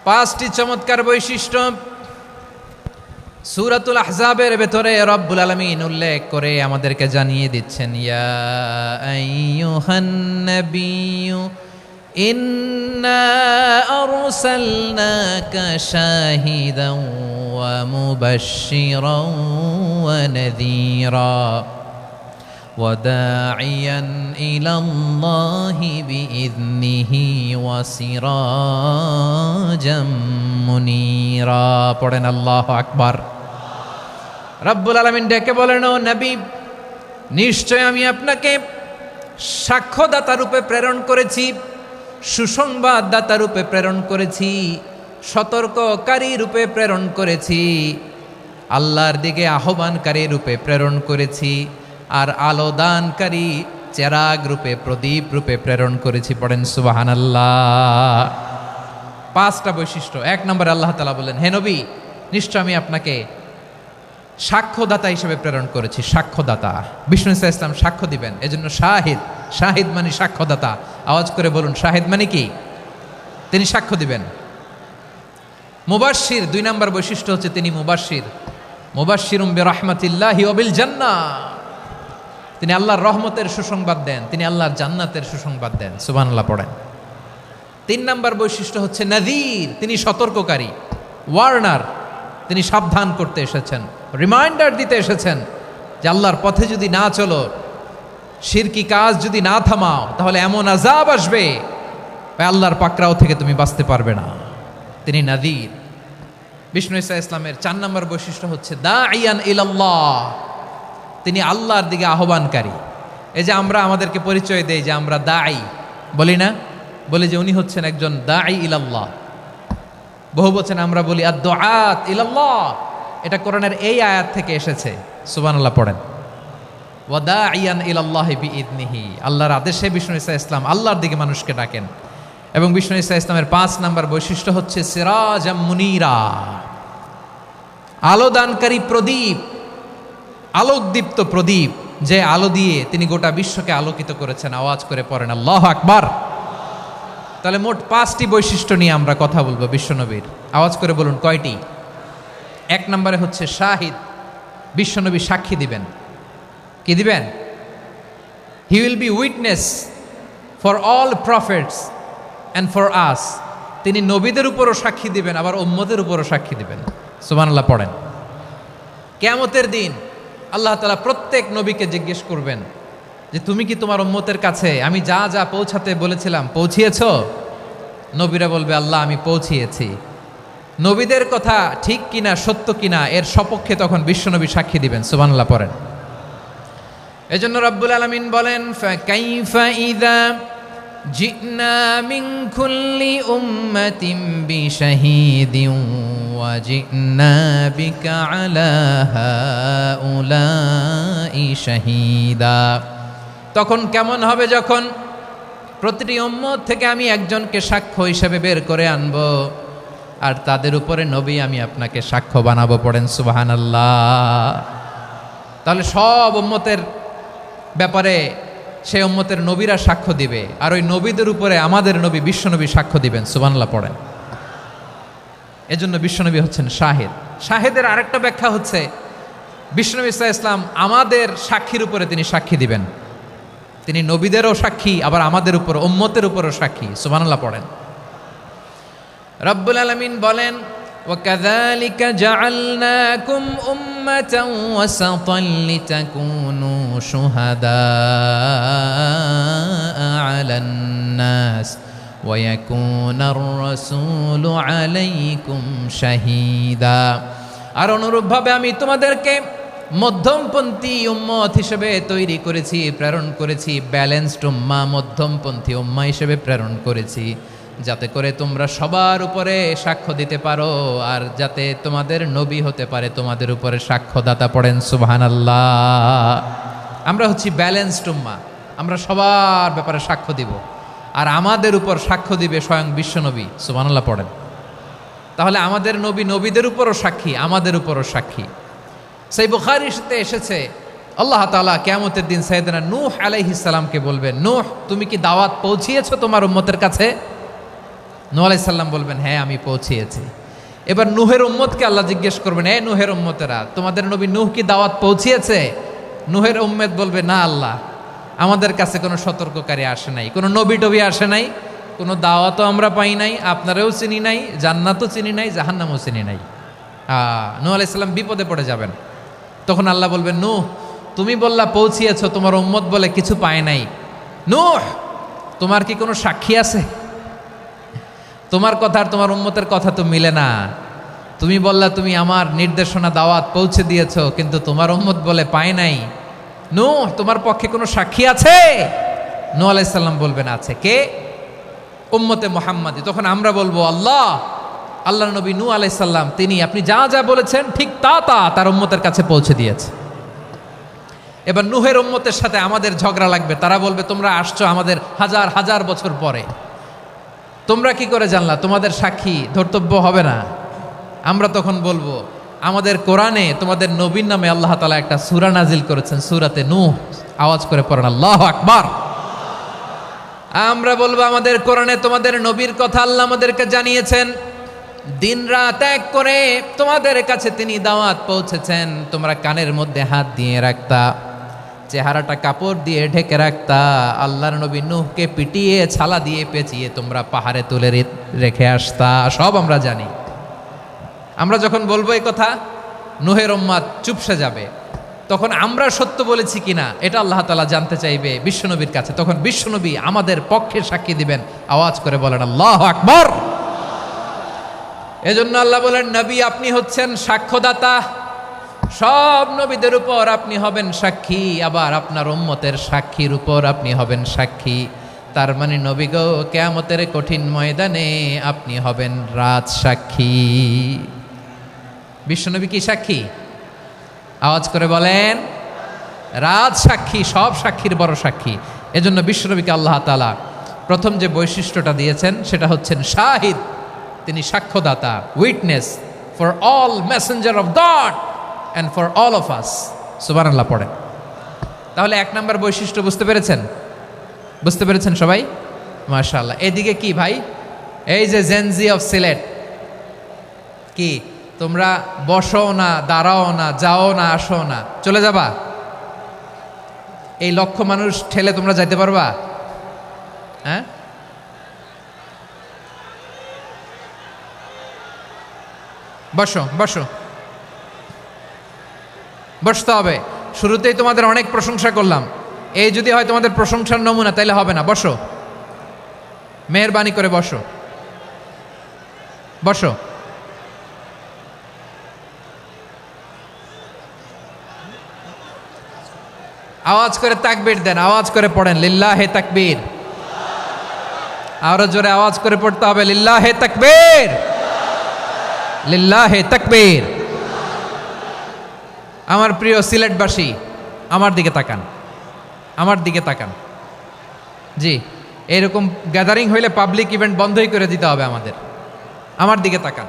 5টি চমৎকার বৈশিষ্ট্য সূরাতুল আহজাবের ভেতরে রব্বুল আলামিন উল্লেখ করে আমাদেরকে জানিয়ে দিচ্ছেন, ইয়া আইয়ুহান নাবিয়্যু ইন্না আরসালনাকা শাহিদান ওয়া মুবাশশিরান ওয়া নাযীরা ওয়া দাঈয়ান ইলাল্লাহি বিইذনিহি ওয়া সিরাজাম মুনীরা। পড়েন আল্লাহু আকবার। রব্বুল আলামিন ডেকে বলেন, ও নবী, নিশ্চয় আমি আপনাকে সাক্ষ্যদাতা রূপে প্রেরণ করেছি, সুসংবাদদাতা রূপে প্রেরণ করেছি, সতর্ককারী রূপে প্রেরণ করেছি, আল্লাহর দিকে আহ্বানকারী রূপে প্রেরণ করেছি, আর আলোদানকারী চেরাগ রূপে, প্রদীপ রূপে প্রেরণ করেছি। পড়েন সুবহানাল্লাহ। 5টা বৈশিষ্ট্য। 1 নম্বরে আল্লাহ তাআলা বলেন, হে নবী, নিশ্চয় আমি আপনাকে সাক্ষ্যদাতা হিসেবে প্রেরণ করেছি। সাক্ষ্যদাতা, বিষ্ণু ঈসা ইসলাম সাক্ষ্য দিবেন, এজন্য শাহিদ। শাহিদ মানে সাক্ষ্যদাতা। আওয়াজ করে বলুন, শাহিদ মানে কি? তিনি সাক্ষ্য দিবেন। মুবাশশির, 2 নম্বর বৈশিষ্ট্য হচ্ছে তিনি মুবাশশির। মুবাশশিরুম বিরাহমাতিল্লাহি ওয়া বিল জান্নাহ। তিনি আল্লাহর রহমতের সুসংবাদ দেন, তিনি আল্লাহর জান্নাতের সুসংবাদ দেন। সুবহানাল্লাহ পড়েন। 3 নম্বর বৈশিষ্ট্য হচ্ছে নাযীর, তিনি সতর্ককারী, ওয়ার্নার। তিনি সাবধান করতে এসেছেন, রিমাইন্ডার দিতে এসেছেন যে আল্লাহর পথে যদি না চলো, শিরকি কাজ যদি না থামাও, তাহলে এমন আযাব আসবে আল্লাহর পাকড়াও থেকে তুমি বাঁচতে পারবে না। তিনি নাযীর। বিষ্ণু ঈসা ইসলামের 4 নম্বর বৈশিষ্ট্য হচ্ছে দাঈয়ান ইলাল্লাহ, তিনি আল্লাহর দিকে আহ্বানকারী। এই যে আমরা আমাদেরকে পরিচয় দেই যে আমরা দাঈ, বলি না? বলি যে উনি হচ্ছেন একজন দাঈ ইলাল্লাহ। বহু বচন আমরা বলি আদ-দুআত ইলাল্লাহ। এটা কোরআনের এই আয়াত থেকে এসেছে। সুবহানাল্লাহ পড়েন। ওয়া দাঈয়ান ইলাল্লাহি বিইذনিহি। আল্লাহর আদেশে বিষ্ণু ঈসা ইসলাম আল্লাহর দিকে মানুষকে ডাকেন। এবং বিষ্ণু ঈসা ইসলামের 5 নাম্বার বৈশিষ্ট্য হচ্ছে সিরাজাম মুনীরা, আলোদানকারী প্রদীপ, আলোকদীপ্ত প্রদীপ, যে আলো দিয়ে তিনি গোটা বিশ্বকে আলোকিত করেছেন। আওয়াজ করে পড়েন আল্লাহু আকবার। তাহলে মোট 5টি বৈশিষ্ট্য নিয়ে আমরা কথা বলবো বিশ্বনবীর। আওয়াজ করে বলুন কয়টি? 1 নম্বরে হচ্ছে শাহিদ, বিশ্বনবী সাক্ষী দিবেন। কি দিবেন? He will be witness for all prophets and for us. তিনি নবীদের উপরও সাক্ষী দিবেন, আবার উম্মতের উপরও সাক্ষী দিবেন। সুবহানাল্লাহ পড়েন। কিয়ামতের দিন আল্লাহ তাআলা প্রত্যেক নবীকে জিজ্ঞেস করবেন যে তুমি কি তোমার উম্মতের কাছে আমি যা যা পৌঁছাতে বলেছিলাম পৌঁছিয়েছো? নবীরা বলবে আল্লাহ আমি পৌঁছিয়েছি। নবীদের কথা ঠিক কিনা, সত্য কিনা, এর সপক্ষে তখন বিশ্বনবী সাক্ষী দিবেন। সুবহানাল্লাহ পড়েন। এজন্য রব্বুল আলামিন বলেন ফাকাইফা ইযা জিনা মিন কুল্লি উম্মাতিন বিশাহীদিন ওয়া জিনা বিকা আলা হাউলাই শাহীদা। তখন কেমন হবে যখন প্রতিটি উম্মত থেকে আমি একজনকে সাক্ষ্য হিসেবে বের করে আনব, আর তাদের উপরে নবী আমি আপনাকে সাক্ষ্য বানাবো। পড়েন সুবহানাল্লাহ। তাহলে সব উম্মতের ব্যাপারে সেই উম্মতের নবীরা সাক্ষ্য দিবে, আর ওই নবীদের উপরে আমাদের নবী বিশ্বনবী সাক্ষ্য দিবেন। সুবহানাল্লাহ পড়েন। এজন্য বিশ্বনবী হচ্ছেন শাহিদ। শাহিদের আরেকটা ব্যাখ্যা হচ্ছে বিশ্বনবী সাল্লাল্লাহু আলাইহি ওয়াসাল্লাম আমাদের সাক্ষীর উপরে তিনি সাক্ষী দিবেন। তিনি নবীদেরও সাক্ষী, আবার আমাদের উপর উম্মতের উপরও সাক্ষী। সুবহানাল্লাহ পড়েন। রব্বুল আলামিন বলেন وَكَذَلِكَ جَعَلْنَاكُمْ أُمَّةً وَسَطًا لِتَكُونُوا شُهَدَاءَ عَلَى النَّاسِ وَيَكُونَ الرَّسُولُ عَلَيْكُمْ شَهِيدًا। আর অনুরূপভাবে আমি তোমাদেরকে মধ্যমপন্থী উম্মত হিসেবে তৈরি করেছি, প্রেরণ করেছি। ব্যালেন্সড উম্মাহ, মধ্যমপন্থী উম্মাহ হিসেবে প্রেরণ করেছি, যাতে করে তোমরা সবার উপরে সাক্ষ্য দিতে পারো, আর যাতে তোমাদের নবী হতে পারে তোমাদের উপরে সাক্ষ্যদাতা। পড়েন সুবহানাল্লাহ। আমরা হচ্ছি ব্যালেন্সড উম্মাহ, আমরা সবার ব্যাপারে সাক্ষ্য দিব, আর আমাদের উপর সাক্ষ্য দিবে স্বয়ং বিশ্বনবী। সুবহানাল্লাহ পড়েন। তাহলে আমাদের নবী নবীদের উপরও সাক্ষী, আমাদের উপরও সাক্ষী। সেই বুখারীতে এসেছে আল্লাহ তাআলা কিয়ামতের দিন সাইয়েদনা নূহ আলাইহিস সালামকে বলবেন, নূহ তুমি কি দাওয়াত পৌঁছিয়েছো তোমার উম্মতের কাছে? নূহ আলাইহিস সালাম বলবেন হ্যাঁ আমি পৌঁছিয়েছি। এবার নূহের উম্মতকে আল্লাহ জিজ্ঞেস করবেন, এ নূহের উম্মতেরা তোমাদের নবী নূহ কি দাওয়াত পৌঁছিয়েছে? নূহের উম্মত বলবে না আল্লাহ, আমাদের কাছে কোনো সতর্ককারী আসে নাই, কোনো নবী টবি আসে নাই, কোনো দাওয়াতও আমরা পাই নাই, আপনারাও চিনি নাই, জান্নাতও চিনি নাই, জাহান্নামও চিনি নাই। নূহ আলাইহিস সালাম বিপদে পড়ে যাবেন। তখন আল্লাহ বলবেন নূহ তুমি বললা পৌঁছিয়েছো, তোমার উম্মত বলে কিছু পায় নাই। নূহ তোমার কি কোনো সাক্ষী আছে? তোমার কথা আর তোমার উম্মতের কথা তো মিলে না। তুমি বললা তুমি আমার নির্দেশনা দাওয়াত পৌঁছে দিয়েছো, কিন্তু তোমার উম্মত বলে পায় নাই। নূহ তোমার পক্ষে কোনো সাক্ষী আছে? নূহ আলাইহিস সালাম বলবেন আছে। কে? উম্মতে মুহাম্মাদি। তখন আমরা বলবো আল্লাহর নবী নূহ আলাইহিস সালাম তিনি আপনি যা যা বলেছেন ঠিক তা তার উম্মতের কাছে পৌঁছে দিয়েছে। এবার নূহের উম্মতের সাথে আমাদের ঝগড়া লাগবে। তারা বলবে তোমরা আসছো আমাদের হাজার হাজার বছর পরে, তোমরা কি করে জানলা? তোমাদের সাক্ষী ধর্তব্য হবে না। আমরা তখন বলবো আমাদের কোরআনে তোমাদের নবীর নামে আল্লাহ তাআলা একটা সূরা নাজিল করেছেন, সূরাতে নূহ। আওয়াজ করে পড়েন আল্লাহু আকবার। আমরা বলবো আমাদের কোরআনে তোমাদের নবীর কথা আল্লাহ আমাদেরকে জানিয়েছেন, দিন রাত এক করে তোমাদের কাছে তিনি দাওয়াত পৌঁছেছেন। তোমরা কানের মধ্যে হাত দিয়ে রাখতা, চেহারাটা কাপড় দিয়ে ঢেকে রাখতা, আল্লাহর নবী নূহকে পিটিয়ে ছালা দিয়ে পেঁচিয়ে তোমরা পাহাড়ে তুলে রেখে আসতা। সব আমরা জানি। আমরা যখন বলবো এই কথা নূহের উম্মত চুপসে যাবে। তখন আমরা সত্য বলেছি কিনা এটা আল্লাহ তাআলা জানতে চাইবে বিশ্বনবীর কাছে। তখন বিশ্বনবী আমাদের পক্ষে সাক্ষী দিবেন। আওয়াজ করে বলেন আল্লাহু আকবার। এজন্য আল্লাহ বলেন নবী আপনি হচ্ছেন সাক্ষ্যদাতা, সব নবীদের উপর আপনি হবেন সাক্ষী, আবার আপনার উম্মতের সাক্ষীর উপর আপনি হবেন সাক্ষী। তার মানে নবী গো, কিয়ামতের কঠিন ময়দানে আপনি হবেন রাজ সাক্ষী। বিশ্বনবী কি সাক্ষী? আওয়াজ করে বলেন, রাজ সাক্ষী, সব সাক্ষীর বড় সাক্ষী। এজন্য বিশ্বনবীকে আল্লাহ তাআলা প্রথম যে বৈশিষ্ট্যটা দিয়েছেন সেটা হচ্ছেন শাহিদ। তিনি সাক্ষ্যদাতা, witness for all messenger of God and for all of us. সুবহানাল্লাহ পড়েন। তাহলে এক নম্বর বৈশিষ্ট্য বুঝতে পেরেছেন? বুঝতে পেরেছেন সবাই? মাশাআল্লাহ। এদিকে কি ভাই, এই যে জেনজি অফ সিলেট, কি তোমরা বসো না, দাঁড়াও না, যাও না, আসো না, চলে যাবা? এই লক্ষ মানুষ ঠেলে তোমরা যাইতে পারবা? হ্যাঁ, বসো বসো, বসতে হবে। শুরুতেই তোমাদের অনেক প্রশংসা করলাম, এই যদি হয় তোমাদের প্রশংসার নমুনা, তাইলে হবে না। বসো, মেহেরবানি করে বসো, বসো। আওয়াজ করে তাকবীর দেন, আওয়াজ করে পড়েন লিল্লাহে তাকবীর। আরো জোরে আওয়াজ করে পড়তে হবে লিল্লাহে তাকবীর, লিল্লাহে তাকবীর। আমার প্রিয় সিলেটবাসী, আমার দিকে তাকান, আমার দিকে তাকান। জি, এরকম গ্যাদারিং হইলে পাবলিক ইভেন্ট বন্ধই করে দিতে হবে আমাদের। আমার দিকে তাকান।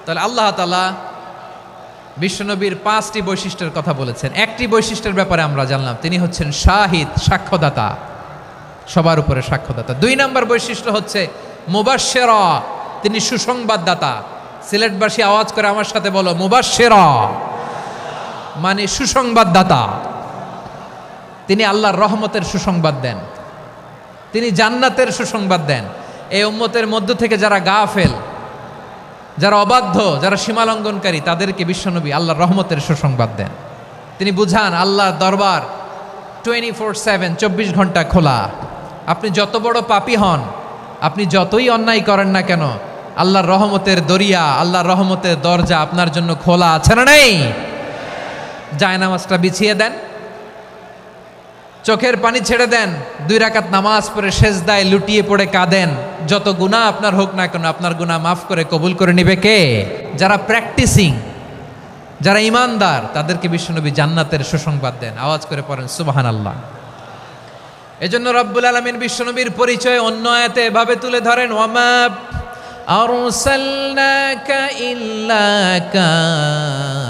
তাহলে আল্লাহ তাআলা বিশ্বনবীর 5টি বৈশিষ্ট্যের কথা বলেছেন। একটি বৈশিষ্ট্যের ব্যাপারে আমরা জানলাম, তিনি হচ্ছেন শাহিদ, সাক্ষ্যদাতা, সবার উপরে সাক্ষ্যদাতা। 2 নম্বর বৈশিষ্ট্য হচ্ছে মুবাশশিরা, তিনি সুসংবাদদাতা। সিলেটবাসী আওয়াজ করে আমার সাথে বলো, মুবাশশিরা মানে সুসংবাদদাতা। তিনি আল্লাহর রহমতের সুসংবাদ দেন, তিনি জান্নাতের সুসংবাদ দেন। এই উম্মতের মধ্য থেকে যারা গাফেল, যারা অবাধ্য, যারা সীমালঙ্ঘনকারী, তাদেরকে বিশ্বনবী আল্লাহর রহমতের সুসংবাদ দেন। তিনি বুঝান আল্লাহর দরবার 24/7, 24 ঘন্টা খোলা। আপনি যত বড় পাপী হন, আপনি যতই অন্যায় করেন না কেন, আল্লাহর রহমতের দরিয়া, আল্লাহর রহমতের দরজা আপনার জন্য খোলা আছে না নেই? জায়নামাজটা বিছিয়ে দেন, চোখের পানি ছেড়ে দেন, 2 রাকাত নামাজ পড়ে সেজদায় লুটিয়ে পড়ে কাঁদেন। যত গুনাহ আপনার হোক না কেন, আপনার গুনাহ মাফ করে কবুল করে নিবে কে? যারা প্র্যাকটিসিং, যারা ইমানদার, তাদেরকে বিশ্বনবী জান্নাতের সুসংবাদ দেন। আওয়াজ করে পড়েন সুবহানাল্লাহ। এজন্য রব্বুল আলামিন বিশ্বনবীর পরিচয় অন্য আয়াতে এভাবে তুলে ধরেন, ওয়ামা আরসালনাকা ইল্লা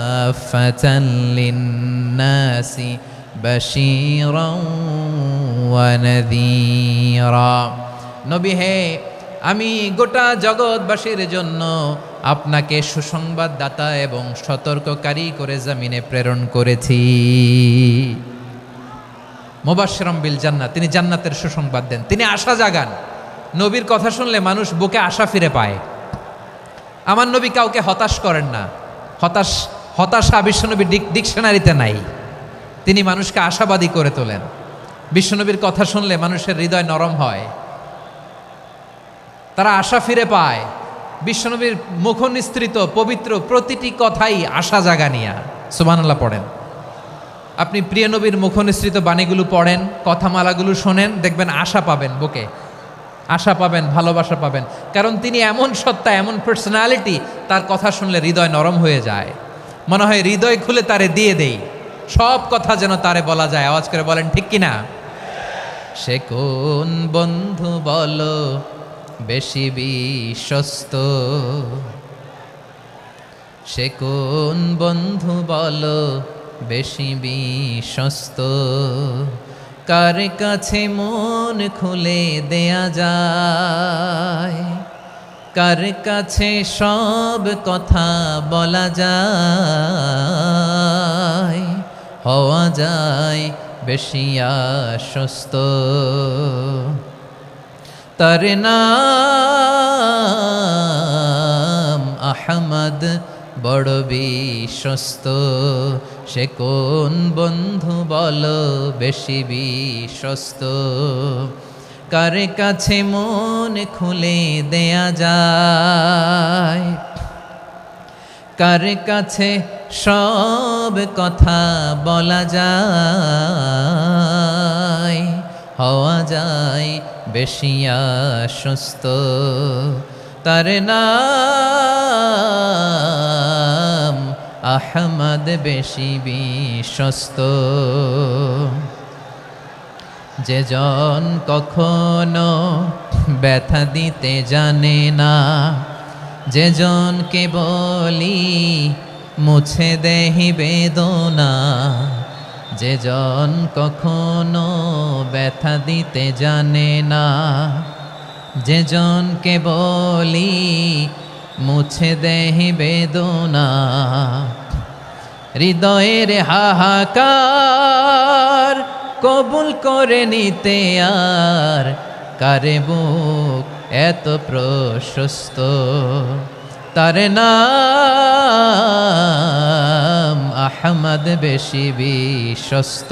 কাফাতান লিন্নাসি বাশীরাও ওয়া নাযীরা। নবী হে, আমি গোটা জগৎবাসীর জন্য আপনাকে সুসংবাদদাতা এবং সতর্ককারী করে জমিনে প্রেরণ করেছি। মুবাশশিরাম বিল জান্নাত, তিনি জান্নাতের সুসংবাদ দেন, তিনি আশা জাগান। নবীর কথা শুনলে মানুষ বুকে আশা ফিরে পায়। আমার নবী কাউকে হতাশ করেন না। হতাশা বিশ্বনবীর ডিকশনারিতে নাই। তিনি মানুষকে আশাবাদী করে তোলেন। বিশ্বনবীর কথা শুনলে মানুষের হৃদয় নরম হয়, তারা আশা ফিরে পায়। বিশ্বনবীর মুখনিসৃত পবিত্র প্রতিটি কথাই আশা জাগানিয়া। সুবহানাল্লাহ পড়েন। আপনি প্রিয় নবীর মুখনিসৃত বাণীগুলো পড়েন, কথামালাগুলো শোনেন, দেখবেন আশা পাবেন, বুকে আশা পাবেন, ভালোবাসা পাবেন। কারণ তিনি এমন সত্তা, এমন পার্সোনালিটি, তার কথা শুনলে হৃদয় নরম হয়ে যায়। মনে হয় হৃদয় খুলে তারে দিয়ে দেই, সব কথা যেন তারে বলা যায়। আওয়াজ করে বলেন ঠিক কিনা? সে কোন বন্ধু বলো বেশি বিশ্বস্ত, সে কোন বন্ধু বলো বেশি বিশ্বস্ত, কার কাছে মন খুলে দেয়া যায়, কার কাছে সব কথা বলা যায়, হওয়া যায় বেশি আশ্বস্ত। তার নাম আহমদ, বড় বিশ্বস্ত। সে কোন বন্ধু বলো বেশি বিশ্বস্ত, কার কাছে মন খুলে দেয়া যায়, কার কাছে সব কথা বলা যায়, হওয়া যায় বেশি আশ্বস্ত, তার নাম আহমদ বেশি বিশ্বস্ত। যে জন কখনো ব্যথা দিতে জানে না, যে জনকে বলি মুছে দেহি বেদনা, যে জন কখনো ব্যথা দিতে জানে না, যে জনকে বলি মুছে দেহি বেদনা, হৃদয়ের হাহাকার কবুল করে নিতে আর কারে বুক এত প্রশস্ত, তার নাম আহমদ বেশি বিশ্বস্ত।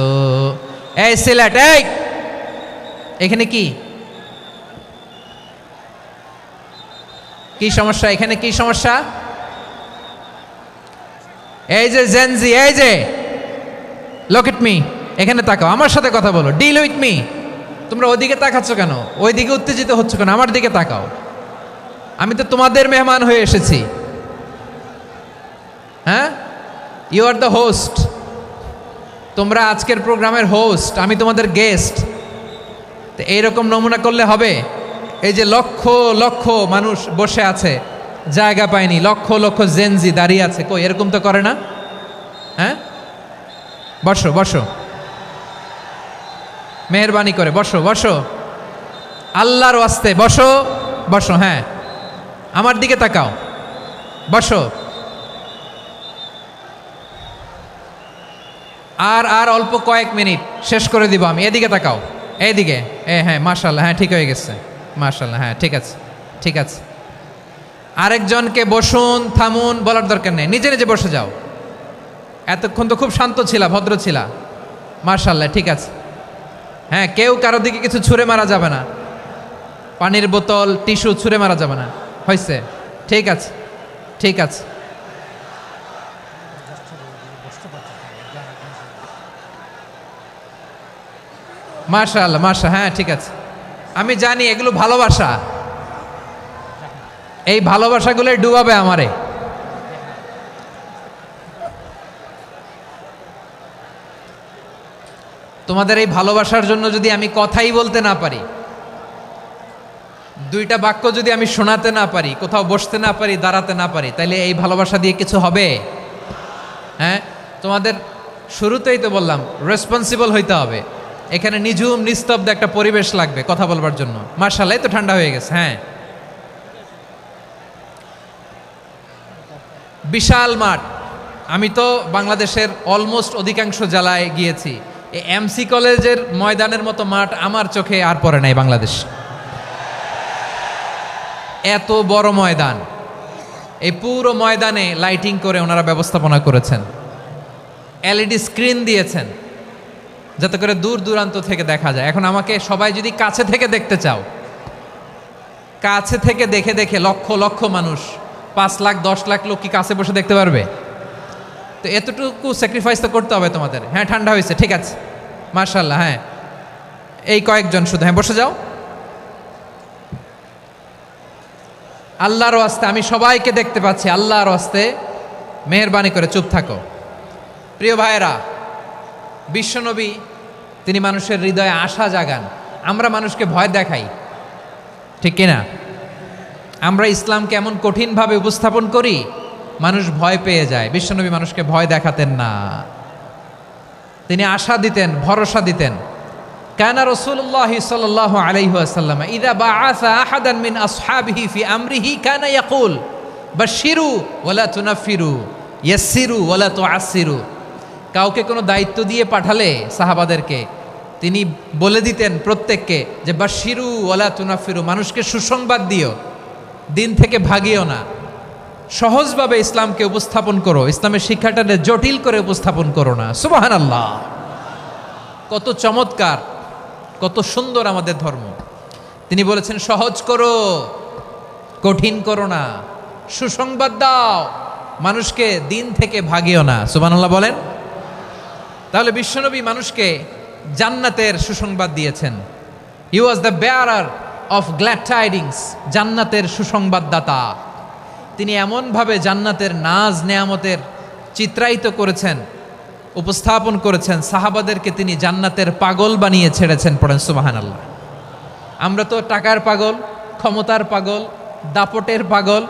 এই সিলেট, এই এখানে কি কি সমস্যা? এখানে কি সমস্যা? এই যে জেনজি, এই যে লুক এট মি, এখানে তাকাও, আমার সাথে কথা বলো, ডিল উইথ মি। তোমরা ওইদিকে তাকাচ্ছ কেন? ওইদিকে উত্তেজিত হচ্ছ কেন? আমার দিকে তাকাও, আমি তো তোমাদের মেহমান হয়ে এসেছি। হ্যাঁ, ইউ আর দ্য হোস্ট, তোমরা আজকের প্রোগ্রামের হোস্ট, আমি তোমাদের গেস্ট। তো এইরকম নমুনা করলে হবে? এই যে লক্ষ লক্ষ মানুষ বসে আছে, জায়গা পায়নি, লক্ষ লক্ষ জেনজি দাঁড়িয়ে আছে, কই এরকম তো করে না? হ্যাঁ, বসো বসো, মেহরবানি করে বসো বসো, আল্লাহর ওয়াস্তে বসো বসো। হ্যাঁ, আমার দিকে তাকাও, বসো। আর আর অল্প কয়েক মিনিট, শেষ করে দিব আমি। এদিকে তাকাও, এইদিকে। হ্যাঁ, মাশাআল্লাহ, হ্যাঁ ঠিক হয়ে গেছে, মাশাআল্লাহ, হ্যাঁ ঠিক আছে ঠিক আছে। আরেকজনকে বসুন থামুন বলার দরকার নেই, নিজে নিজে বসে যাও। এতক্ষণ তো খুব শান্ত ছিলা, ভদ্র ছিলা, মাশাআল্লাহ, ঠিক আছে। হ্যাঁ, কেউ কারো দিকে কিছু ছুঁড়ে মারা যাবে না, পানির বোতল টিস্যু ছুঁড়ে মারা যাবে না, হয়েছে? ঠিক আছে ঠিক আছে। মাশাআল্লাহ মাশাআল্লাহ, হ্যাঁ ঠিক আছে। আমি জানি এগুলো ভালোবাসা, এই ভালোবাসাগুলোই ডুবাবে আমারে। তোমাদের এই ভালোবাসার জন্য যদি আমি কথাই বলতে না পারি, দুইটা বাক্য যদি আমি শোনাতে না পারি, কোথাও বসতে না পারি, দাঁড়াতে না পারি, তাহলে এই ভালোবাসা দিয়ে কিছু হবে? হ্যাঁ, তোমাদের শুরুতেই তো বললাম রেসপন্সিবল হইতে হবে। এখানে নিঝুম নিস্তব্ধ একটা পরিবেশ লাগবে কথা বলবার জন্য। মাশাআল্লাহ, তো ঠান্ডা হয়ে গেছে। হ্যাঁ, বিশাল মাঠ। আমি তো বাংলাদেশের অলমোস্ট অধিকাংশ জেলায় গিয়েছি, এই এমসি কলেজের ময়দানের মতো মাঠ আমার চোখে আর পড়ে নাই বাংলাদেশ। এত বড় ময়দান, এই পুরো ময়দানে লাইটিং করে ওনারা ব্যবস্থাপনা করেছেন, এলইডি স্ক্রিন দিয়েছেন যাতে করে দূর দূরান্ত থেকে দেখা যায়। এখন আমাকে সবাই যদি কাছে থেকে দেখতে চাও, কাছে থেকে দেখে দেখে লক্ষ লক্ষ মানুষ, 5 লাখ 10 লাখ লোক কি কাছে বসে দেখতে পারবে? তো এতটুকু স্যাক্রিফাইস তো করতে হবে তোমাদের। হ্যাঁ, ঠান্ডা হয়েছে, ঠিক আছে, মাশাআল্লাহ। হ্যাঁ, এই কয়েকজন শুধু, হ্যাঁ বসে যাও। আল্লাহর ওয়াস্তে আমি সবাইকে দেখতে পাচ্ছি, আল্লাহর ওয়াস্তে মেহেরবানি করে চুপ থাকো। প্রিয় ভাইয়েরা, বিশ্বনবী তিনি মানুষের হৃদয়ে আশা জাগান। আমরা মানুষকে ভয় দেখাই, ঠিক কিনা? আমরা ইসলামকে এমন কঠিনভাবে উপস্থাপন করি, মানুষ ভয় পেয়ে যায়। বিশ্বনবী মানুষকে ভয় দেখাতেন না, তিনি আশা দিতেন, ভরসা দিতেন। কানা রাসূলুল্লাহ সাল্লাল্লাহু আলাইহি ওয়াসাল্লাম ইযা বাআসা আহাদান মিন আসহাবিহি ফি আমরিহি কানা ইয়াকুল বাশশিরু ওয়ালা তুনাফিরু ইয়াসসিরু ওয়ালা তুআসসিরু। কাউকে কোনো দায়িত্ব দিয়ে পাঠালে সাহাবাদেরকে তিনি বলে দিতেন প্রত্যেককে যে বাশশিরু ওয়ালা তুনাফিরু, মানুষকে সুসংবাদ দিও, দিন থেকে ভাগিও না, সহজভাবে ইসলামকে উপস্থাপন করো, ইসলামের শিক্ষাটাকে জটিল করে উপস্থাপন করো না। সুবহানাল্লাহ, কত চমৎকার, কত সুন্দর আমাদের ধর্ম। তিনি বলেছেন সহজ করো, কঠিন করো না, সুসংবাদ দাও, মানুষকে দিন থেকে ভাগিও না। সুবহানাল্লাহ বলেন। তাহলে বিশ্বনবী মানুষকে জান্নাতের সুসংবাদ দিয়েছেন, he was the bearer of glad tidings, জান্নাতের সুসংবাদদাতা। তিনি এমনভাবে জান্নাতের নাজ নেয়ামতের চিত্রায়িত করেছেন, উপস্থাপন করেছেন, সাহাবাদেরকে তিনি জান্নাতের পাগল বানিয়ে ছেড়েছেন। পড়েন সুবহানাল্লাহ। আমরা তো টাকার পাগল, ক্ষমতার পাগল, দাপটের পাগল।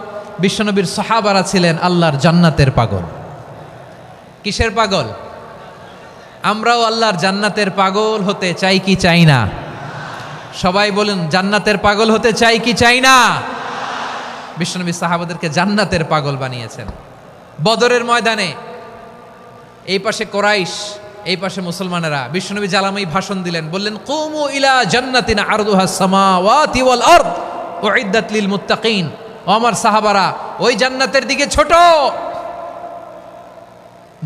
বিশ্বনবীর সাহাবারা ছিলেন আল্লাহর জান্নাতের পাগল। কিসের পাগল? আমরাও আল্লাহর জান্নাতের পাগল হতে চাই কি চাই না? সবাই বলুন, জান্নাতের পাগল হতে চাই কি চাই না? বিশ্বনবী সাহাবাদেরকে জান্নাতের পাগল বানিয়েছেন। বদরের ময়দানে এই পাশে কোরাইশ, এই পাশে মুসলমানেরা। বিশ্বনবী জালামাই ভাষণ দিলেন, বললেন, কুমু ইলা জান্নাতিন আরদুহাস সামাওয়াতি ওয়াল আরদ উইদ্দাত লিল মুত্তাকিন। ও আমার সাহাবারা, ওই জান্নাতের দিকে ছোট,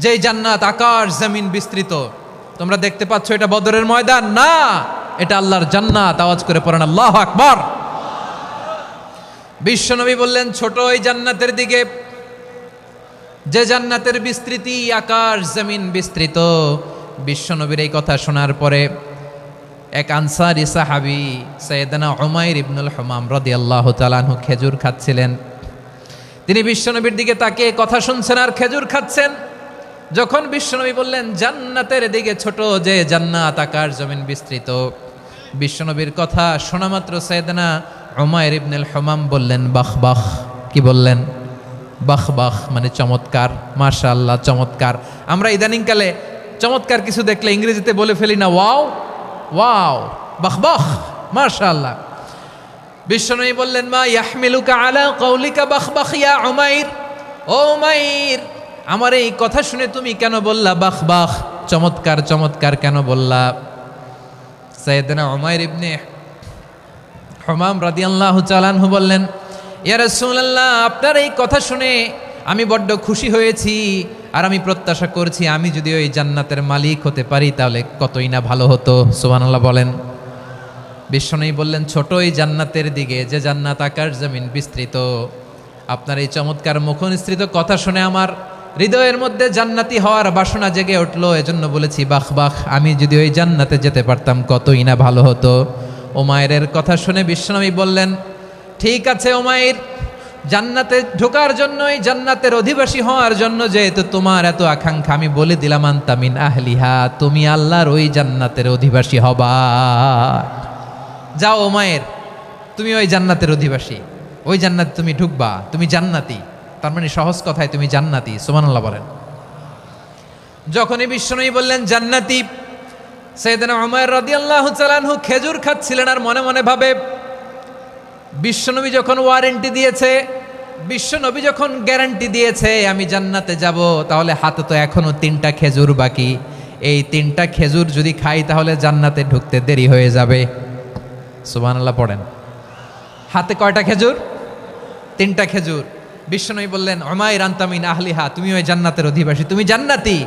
যেই জান্নাত আকাশ জমিন বিস্তৃত। তোমরা দেখতে পাচ্ছ এটা বদরের ময়দান না, এটা আল্লাহর জান্নাত। আওয়াজ করে পড়েন আল্লাহু আকবার। বিশ্বনবী বললেন, ছোট ওই জান্নাতের দিকে, যে জান্নাতের বিস্তৃতি আকাশ জমিন বিস্তৃত। বিশ্বনবীর এই কথা শোনার পরে এক আনসারী সাহাবী সাইয়েদনা উমাইর ইবনুল হুমাম রাদিয়াল্লাহু তাআলা আনহু খেজুর খাচ্ছিলেন। তিনি বিশ্বনবীর দিকে তাকিয়ে কথা শুনছেন আর খেজুর খাচ্ছেন। যখন বিশ্বনবী বললেন জান্নাতের দিকে ছোট, যে জান্নাত আকাশ জমিন বিস্তৃত, বিশ্বনবীর কথা শোনা মাত্র সাইয়েদনা উমাইর ইবনুল হুমাম বললেন বাহ বাহ। কি বললেন? বাহ বাহ, মানে চমৎকার, মাশাআল্লাহ, চমৎকার। আমরা ইদানিংকালে চমৎকার কিছু দেখলে ইংরেজিতে বলে ফেলি না, ওয়াও ওয়াও, বাহ বাহ, মাশাআল্লাহ। বিশ্বনবী বললেন, মা ইয়াহমিলুকা আলা কওলিকা বাহ বাহ ইয়া উমাইর। ও উমাইর, আমার এই কথা শুনে তুমি কেন বললা বাহ বাহ, চমৎকার চমৎকার কেন বললা? সাইয়েদনা উমাইর ইবনে হুমাম রাদিয়াল্লাহু তাআলা আনহু বললেন, ইয়া রাসূলুল্লাহ, আপনার এই কথা শুনে আমি বড্ড খুশি হয়েছি, আর আমি প্রত্যাশা করছি আমি যদি ওই জান্নাতের মালিক হতে পারি তাহলে কতই না ভালো হতো। সুবহানাল্লাহ বলেন। বিশ্বনবী বললেন, ছোট ওই জান্নাতের দিকে, যে জান্নাত আকাশ জমিন বিস্তৃত। আপনার এই চমৎকার মুখনিসৃত কথা শুনে আমার হৃদয়ের মধ্যে জান্নাতি হওয়ার বাসনা জেগে উঠলো, এজন্য বলেছি বাহ বাহ, আমি যদি ওই জান্নাতে যেতে পারতাম কতই না ভালো হতো। উমাইরের কথা শুনে বিশ্বনবী বললেন, ঠিক আছে উমাইর, জান্নাতে ঢোকার জন্যই, জান্নাতের অধিবাসী হওয়ার জন্য যেহেতু তোমার এত আকাঙ্ক্ষা, আমি বলে দিলাম আনতা মিন আহলিহা, তুমি আল্লাহর ওই জান্নাতের অধিবাসী হবা। যাও উমাইর, তুমি ওই জান্নাতের অধিবাসী, ওই জান্নাতে তুমি ঢুকবা, তুমি জান্নাতি। তার মানে সহজ কথায় তুমি জান্নাতি। সুবহানাল্লাহ বলেন। যখনই বিশ্বনবী বললেন জান্নাতি, সাইয়েদনা উমাইর রাদিয়াল্লাহু তাআলা আনহু খেজুর খাচ্ছিলেন আর মনে মনে ভাবে, বিশ্বনবী যখন ওয়ারেন্টি দিয়েছে, বিশ্বনবী যখন গ্যারান্টি দিয়েছে আমি জান্নাতে যাব, তাহলে হাতে তো এখনো 3টা খেজুর বাকি। এই 3টা খেজুর যদি খাই তাহলে জান্নাতে ঢুকতে দেরি হয়ে যাবে। সুবহানাল্লাহ পড়েন। হাতে কয়টা খেজুর? 3টা খেজুর। বিশ্বনবী বললেন, উমাইর আনতা মিন আহলিহা, তুমি ওই জান্নাতের অধিবাসী, তুমি জান্নাতি।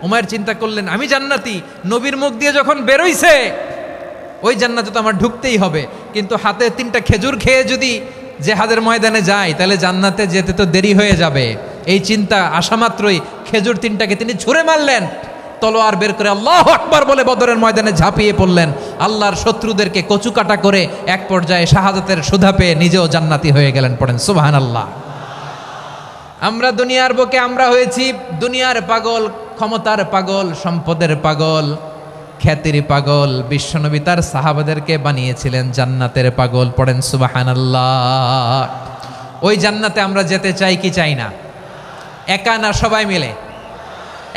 উমাইর চিন্তা করলেন, আমি জান্নাতি, নবীর মুখ দিয়ে যখন বেরোইছে ওই জান্নাতে তো আমার ঢুকতেই হবে, কিন্তু হাতে 3টা খেজুর খেয়ে যদি জেহাদের ময়দানে যাই তাহলে জান্নাতে যেতে তো দেরি হয়ে যাবে। এই চিন্তা আসা মাত্রই খেজুর 3টাকে তিনি ছুঁড়ে মারলেন, তলোয়ার বের করে আল্লাহু আকবার বলে বদরের ময়দানে ঝাঁপিয়ে পড়লেন। আল্লাহর শত্রুদেরকে কচুকাটা করে এক পর্যায়ে শাহাদাতের সুধা পেয়ে নিজেও জান্নাতি হয়ে গেলেন। পড়েন সুবহানাল্লাহ। আমরা দুনিয়ার বুকে আমরা হয়েছি দুনিয়ার পাগল, ক্ষমতার পাগল, সম্পদের পাগল, খ্যাতির পাগল। বিশ্বনবী তার সাহাবাদেরকে বানিয়েছিলেন জান্নাতের পাগল। পড়েন সুবহানাল্লাহ। ওই জান্নাতে আমরা যেতে চাই কি চাই না? একা না সবাই মিলে?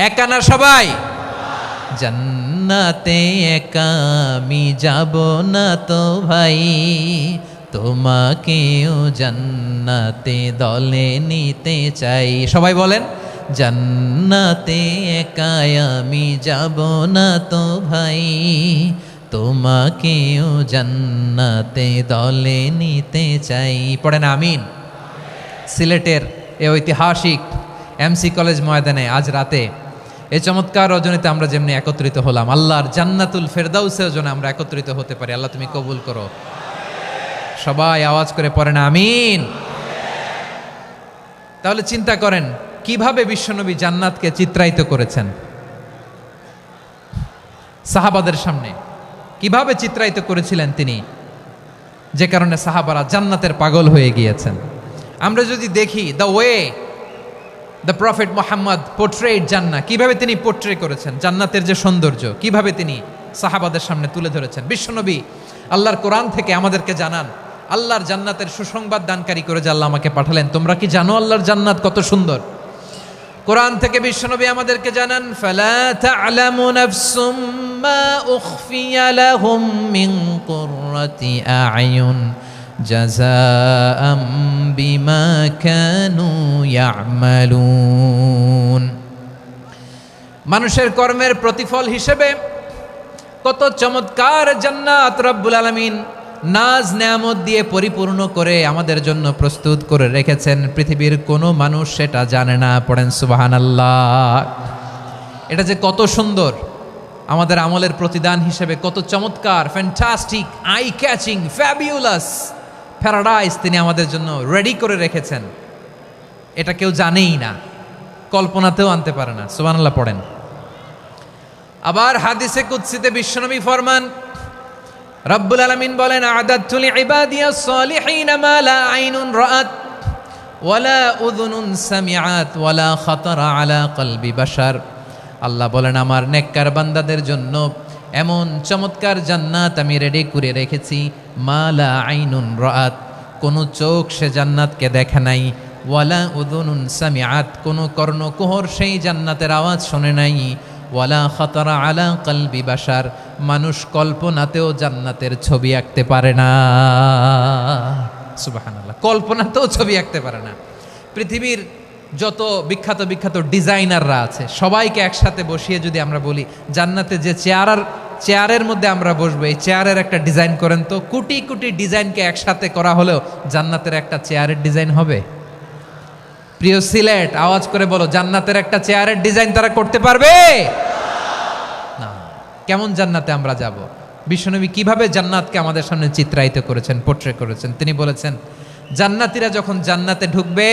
একা না সবাই? জান্নাতে একা আমি যাব না তো ভাই, তোমাকেও জান্নাতে দলে নিতে চাই। সবাই বলেন, জান্নাতে একা আমি যাব না তো ভাই, তোমাকেও জান্নাতে দলে নিতে চাই। পড়েন আমিন। সিলেটের এ ঐতিহাসিক এমসি কলেজ ময়দানে আজ রাতে এই চমৎকার রজনীতে আমরা যেমনি একত্রিত হলাম, আল্লাহর জান্নাতুল ফেরদাউসের জন্য আমরা একত্রিত হতে পারি। আল্লাহ তুমি কবুল করো। সবাই আওয়াজ করে পড়েন আমিন। তাহলে চিন্তা করেন কিভাবে বিশ্বনবী জান্নাতকে চিত্রায়িত করেছেন সাহাবাদের সামনে। কিভাবে চিত্রায়িত করেছিলেন তিনি, যে কারণে সাহাবারা জান্নাতের পাগল হয়ে গিয়েছেন। আমরা যদি দেখি the way the prophet Mohammad portrait জান্নাত, কিভাবে তিনি পোর্ট্রে করেছেন জান্নাতের যে সৌন্দর্য, কিভাবে তিনি সাহাবাদের সামনে তুলে ধরেছেন। বিশ্বনবী আল্লাহর কোরআন থেকে আমাদেরকে জানান, আল্লাহর জান্নাতের সুসংবাদ দানকারী করে যে আল্লাহ আমাকে পাঠালেন, তোমরা কি জানো আল্লাহর জান্নাত কত সুন্দর? কোরআন থেকে বিশ্বনবী আমাদেরকে জানান, ফালা তা'লামু নাফসুম মা উখফিয়া লাহুম মিন কুররাতি আ'য়ুন জাযাআম বিমা কানু ইয়া'মালুন। মানুষের কর্মের প্রতিফল হিসেবে কত চমৎকার জান্নাত রব্বুল আলামিন নাজ নেয়ামত দিয়ে পরিপূর্ণ করে আমাদের জন্য প্রস্তুত করে রেখেছেন। পৃথিবীর কোনো মানুষ সেটা জানে না। পড়েন সুবহানাল্লাহ। এটা যে কত সুন্দর, আমাদের আমলের প্রতিদান হিসেবে কত চমৎকার, fantastic, eye catching, fabulous paradise তিনি আমাদের জন্য রেডি করে রেখেছেন। এটা কেউ জানেই না, কল্পনাতেও আনতে পারে না। সুবহানাল্লাহ পড়েন। আবার হাদিসে কুদসিতে বিশ্বনবী ফরমান, রব্বুল আলামিন বলেন, আ'দাদতু লিইবাদিয়াস সালিহিন মা লা আইনুন রাআত ওয়ালা উযুনুন সামিআত ওয়ালা খাতারা আলা কলবি বাশার। আল্লাহ বলেন, আমার নেককার বান্দাদের জন্য এমন চমৎকার জান্নাত আমি রেডি করে রেখেছি, মা লা আইনুন রাআত, কোন চোখ সে জান্নাতকে দেখে নাই, ওয়ালা উযুনুন সামিআত, কোন কর্ণকুহর সেই জান্নাতের আওয়াজ শোনে নাই, ওয়ালা খাতারা আলা কলবি বাশার, মানুষ কল্পনাতেও জান্নাতের ছবি আঁকতে পারে না। সুবহানাল্লাহ, কল্পনাতেও ছবি আঁকতে পারে না। পৃথিবীর যত বিখ্যাত বিখ্যাত ডিজাইনাররা আছে সবাইকে একসাথে বসিয়ে যদি আমরা বলি জান্নাতে যে চেয়ারের মধ্যে আমরা বসবো, এই চেয়ারের একটা ডিজাইন করেন তো, কোটি কোটি ডিজাইনকে একসাথে করা হলেও জান্নাতের একটা চেয়ারের ডিজাইন হবে? প্রিয় সিলেট, আওয়াজ করে বলো, জান্নাতের একটা চেয়ারের ডিজাইন তারা করতে পারবে না। কেমন জান্নাতে আমরা যাব? বিশ্বনবী কিভাবে জান্নাতকে আমাদের সামনে চিত্রায়িত করেছেন, পোর্ট্রে করেছেন। তিনি বলেছেন, জান্নাতীরা যখন জান্নাতে ঢুকবে,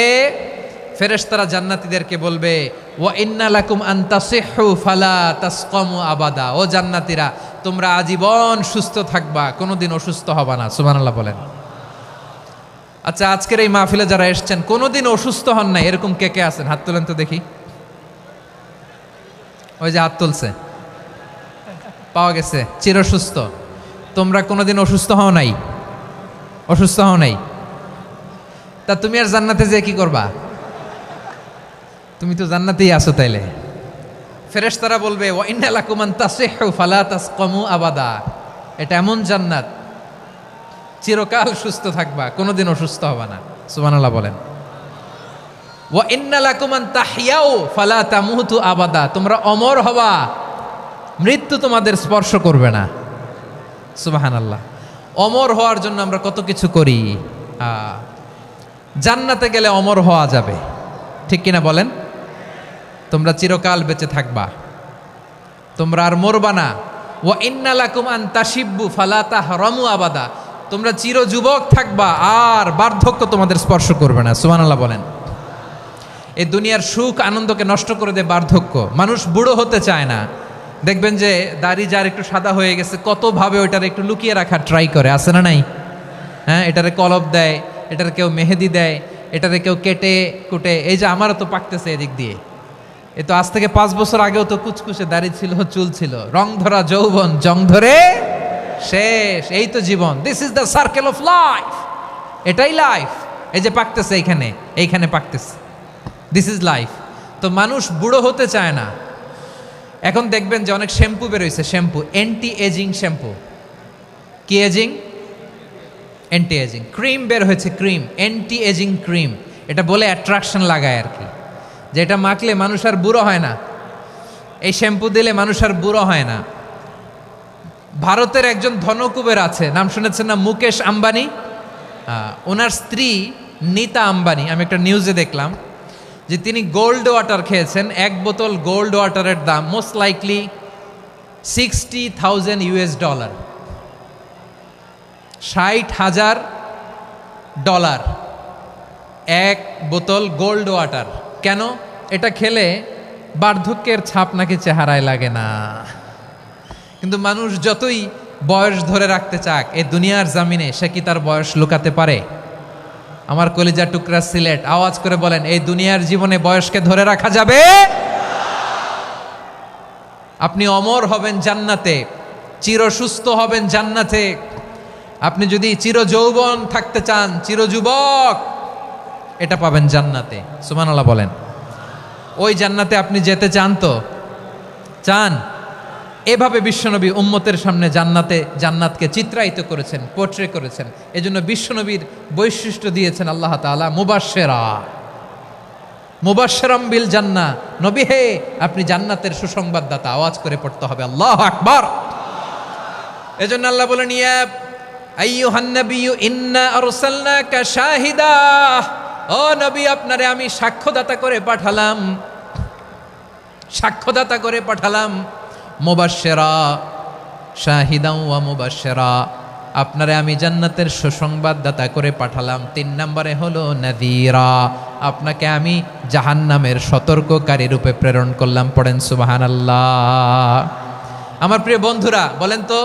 ফেরেশতারা জান্নাতীদেরকে বলবে, ওয়া ইন্না লাকুম আন তাসিহু ফালা তাসকামু আবাদা। ও জান্নাতীরা, তোমরা আজীবন সুস্থ থাকবা, কোনোদিন অসুস্থ হবা না। সুবহানাল্লাহ বলেন। আচ্ছা, আজকের এই মাহফিলে যারা এসেছেন কোনোদিন অসুস্থ হন নাই, এরকম কে কে আছেন? হাত তোলেন তো দেখি। ওই যে হাত তুলছে, পাওয়া গেছে, চিরসুস্থ। তোমরা কোনোদিন অসুস্থ হও নাই? অসুস্থ হও নাই? তা তুমি আর জান্নাতে যে কি করবা? তুমি তো জান্নাতেই আছো তাইলে। ফেরেশতারা বলবে, ওয়া ইন্না লাকুম আন তাসিহু ফালা তাসকামু আবাদা। এটা এমন জান্নাত, চিরকাল সুস্থ থাকবা, কোনোদিন অসুস্থ হবা না। সুবহানাল্লাহ বলেন। ওয়া ইন্না লাকুম আন তাহইয়াউ ফালা তামুতু আবাদা। তোমরা অমর হবা, মৃত্যু তোমাদের স্পর্শ করবে না। সুবহানাল্লাহ। অমর হওয়ার জন্য আমরা কত কিছু করি। জান্নাতে গেলে অমর হওয়া যাবে, ঠিক কিনা বলেন? তোমরা চিরকাল বেঁচে থাকবা, তোমরা আর মরবা না। ওয়া ইন্না লাকুম আন তাশিব্বু ফালা তাহরামু আবাদা। তোমরা চির যুবক থাকবা, আর বার্ধক্য তোমাদের স্পর্শ করবে না। সুবহানাল্লাহ বলেন। এই দুনিয়ার সুখ আনন্দকে নষ্ট করে দেয় বার্ধক্য। মানুষ বুড়ো হতে চায় না। দেখবেন যে দাড়ি যার একটু সাদা হয়ে গেছে, কতভাবে ওইটার একটু লুকিয়ে রাখার ট্রাই করে, আছে না নাই? হ্যাঁ, এটারে কলপ দেয়, এটার কেউ মেহেদি দেয়, এটারে কেউ কেটে কুটে। এই যে আমারও তো পাকতেছে এদিক দিয়ে, এ তো আজ থেকে 5 বছর আগেও তো কুচকুচে দাড়ি ছিল, চুল ছিল, রং ধরা যৌবন জং ধরে শেষ। এই তো জীবন। This is the circle of life. এটাই লাইফ। এই যে পাকতেছে এইখানে পাকতেছে, দিস ইজ লাইফ। তো মানুষ বুড়ো হতে চায় না। এখন দেখবেন যে অনেক শ্যাম্পু বেরোইছে, শ্যাম্পু অ্যান্টি এজিং শ্যাম্পু। কি এজিং? Anti ageing. ক্রিম বের হয়েছে, ক্রিম, অ্যান্টি এজিং ক্রিম। এটা বলে অ্যাট্রাকশন লাগায় আর কি, যে এটা মাখলে মানুষ আর বুড়ো হয় না, এই শ্যাম্পু দিলে মানুষ আর বুড়ো হয় না। ভারতের একজন ধনকুবের আছে, নাম শুনেছেন না? মুকেশ আম্বানি। ওনার স্ত্রী নীতা আম্বানি, আমি একটা নিউজে দেখলাম যে তিনি গোল্ড ওয়াটার খেয়েছেন। 1 বোতল গোল্ড ওয়াটারের দাম মোস্ট লাইকলি $60,000 $60,000 1 বোতল গোল্ড ওয়াটার। কেন? এটা খেলে বার্ধক্যের ছাপ নাকি চেহারায় লাগে না। কিন্তু মানুষ যতই বয়স ধরে রাখতে চাক এই দুনিয়ার জামিনে, সে কি তার বয়স লুকাতে পারে? আমার কলিজা টুকরা সিলেট, আওয়াজ করে বলেন, এই দুনিয়ার জীবনে বয়সকে ধরে রাখা যাবে? আপনি অমর হবেন জান্নাতে, চির সুস্থ হবেন জান্নাতে। আপনি যদি চির যৌবন থাকতে চান, চির যুবক, এটা পাবেন জান্নাতে। সুবহানাল্লাহ বলেন। ওই জান্নাতে আপনি যেতে চান তো? চান? এভাবে বিশ্বনবী উম্মতের সামনে জান্নাতকে চিত্রায়িত করেছেন, পোর্ট্রে করেছেন। এজন্য বিশ্বনবীর বৈশিষ্ট্য দিয়েছেন আল্লাহ তাআলা মুবাশশিরাম বিল জান্নাহ। নবী হে, আপনি জান্নাতের সুসংবাদদাতা। আওয়াজ করে পড়তে হবে আল্লাহু আকবার। এজন্য আল্লাহ বলেন, ইয়া আইয়ুহান নাবিয়্যু ইন্না আরসালনাকা শাহিদা। ও নবী, আপনারে আমি সাক্ষ্যদাতা করে পাঠালাম। মুবাশশিরা, শাহিদাও ওয়া মুবাশশিরা, আপনারে আমি জান্নাতের সুসংবাদদাতা করে পাঠালাম। 3 নম্বরে হলো নাযীরা, আপনাকে আমি জাহান্নামের সতর্ককারী রূপে প্রেরণ করলাম। পড়েন সুবহানাল্লাহ। আমার প্রিয় বন্ধুরা, বলেন তো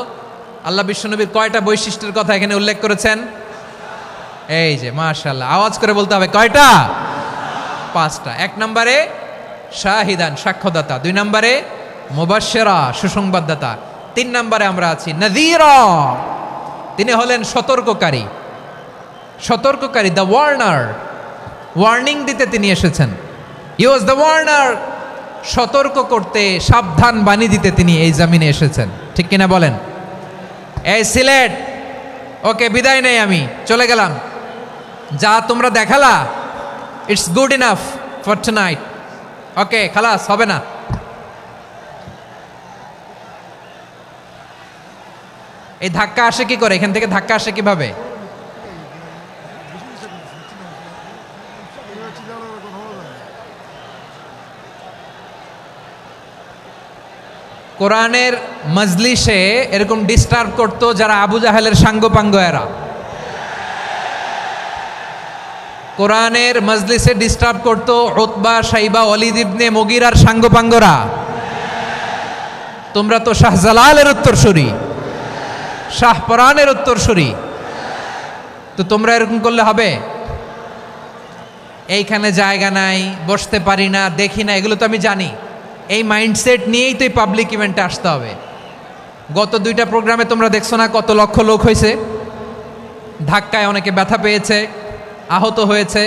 আল্লাহ বিশ্বনবীর কয়টা বৈশিষ্ট্যের কথা এখানে উল্লেখ করেছেন? এই যে মাশাআল্লাহ, আওয়াজ করে বলতে হবে, কয়টা? 5টা। 1 নম্বরে শাহিদান, সাক্ষ্যদাতা। 2 নম্বরে মুবাশশিরা, সুসংবাদদাতা। 3 নম্বরে আমরা আছি নাযীরা, তিনি হলেন সতর্ককারী, দ্য ওয়ার্নার। ওয়ার্নিং দিতে তিনি এসেছেন। হি ওয়াজ দ্য ওয়ার্নার, সতর্ক করতে, সাবধান বাণী দিতে তিনি এই জমিনে এসেছেন। ঠিক কিনা বলেন? এই সিলেট, ওকে, বিদায় নেই, আমি চলে গেলাম। যা তোমরা দেখালা, it's good enough for tonight. Okay, খালাস, হবে না। এই ধাক্কা আসে কি করে? এখান থেকে ধাক্কা আসে কিভাবে? কোরআনের মজলিসে এরকম ডিস্টার্ব করতো যারা আবু জাহেলের সাঙ্গপাঙ্গ এরা। কোরআনের মজলিসে ডিস্টার্ব করতো উতবা, শাইবা, ওয়ালিদ ইবনে মুগীরার সাঙ্গপাঙ্গরা। তোমরা তো শাহজালালের উত্তরসূরি, শাহপরানের উত্তরসূরি, তো তোমরা এরকম করলে হবে? এইখানে জায়গা নাই, বসতে পারি না, দেখি না, এগুলো তো আমি জানি। এই মাইন্ডসেট নিয়েই তো এই পাবলিক ইভেন্টে আসতে হবে। গত 2টা প্রোগ্রামে তোমরা দেখছো না কত লক্ষ লোক হয়েছে? ধাক্কায় অনেকে ব্যথা পেয়েছে, আহত হয়েছে।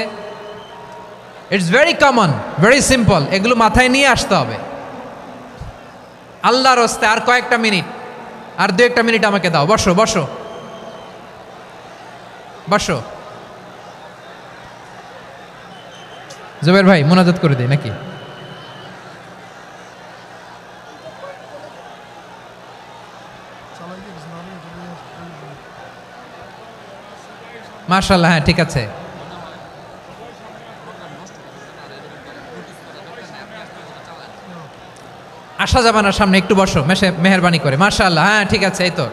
It's very common, very simple. এগুলো মাথায় নিয়ে আসতে হবে। আল্লাহর রাস্তে আর কয়েকটা মিনিট, আর 2-1টা মিনিট আমাকে দাও। বসো বসো বসো। জুবের ভাই, মোনাজাত করে দিই নাকি? মাশাআল্লাহ, হ্যাঁ ঠিক আছে। আসা যাবে না সামনে, একটু বসো মেহেরবানি করে। মাশাআল্লাহ, হ্যাঁ ঠিক আছে। এই তো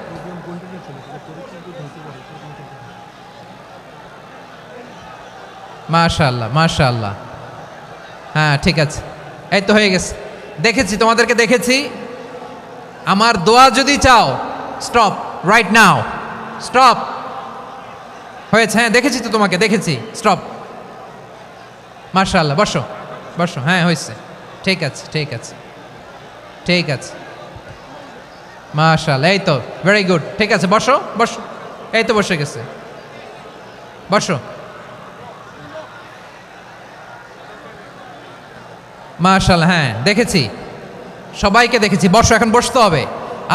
মাশাআল্লাহ, মাশাআল্লাহ, হ্যাঁ ঠিক আছে। এই তো হয়ে গেছে। দেখেছি, তোমাদেরকে দেখেছি। আমার দোয়া যদি চাও, স্টপ রাইট নাও, স্টপ। হয়েছে? হ্যাঁ দেখেছি তো, তোমাকে দেখেছি। স্টপ। মাশাআল্লাহ, বসো বসো। হ্যাঁ হয়েছে, ঠিক আছে ঠিক আছে ঠিক আছে। মাশাআল্লাহ, এই তো ভেরি গুড। ঠিক আছে, বসো বসো। এই তো বসে গেছে, বসো। মাশাআল্লাহ, হ্যাঁ দেখেছি, সবাইকে দেখেছি। বসো, এখন বসতে হবে।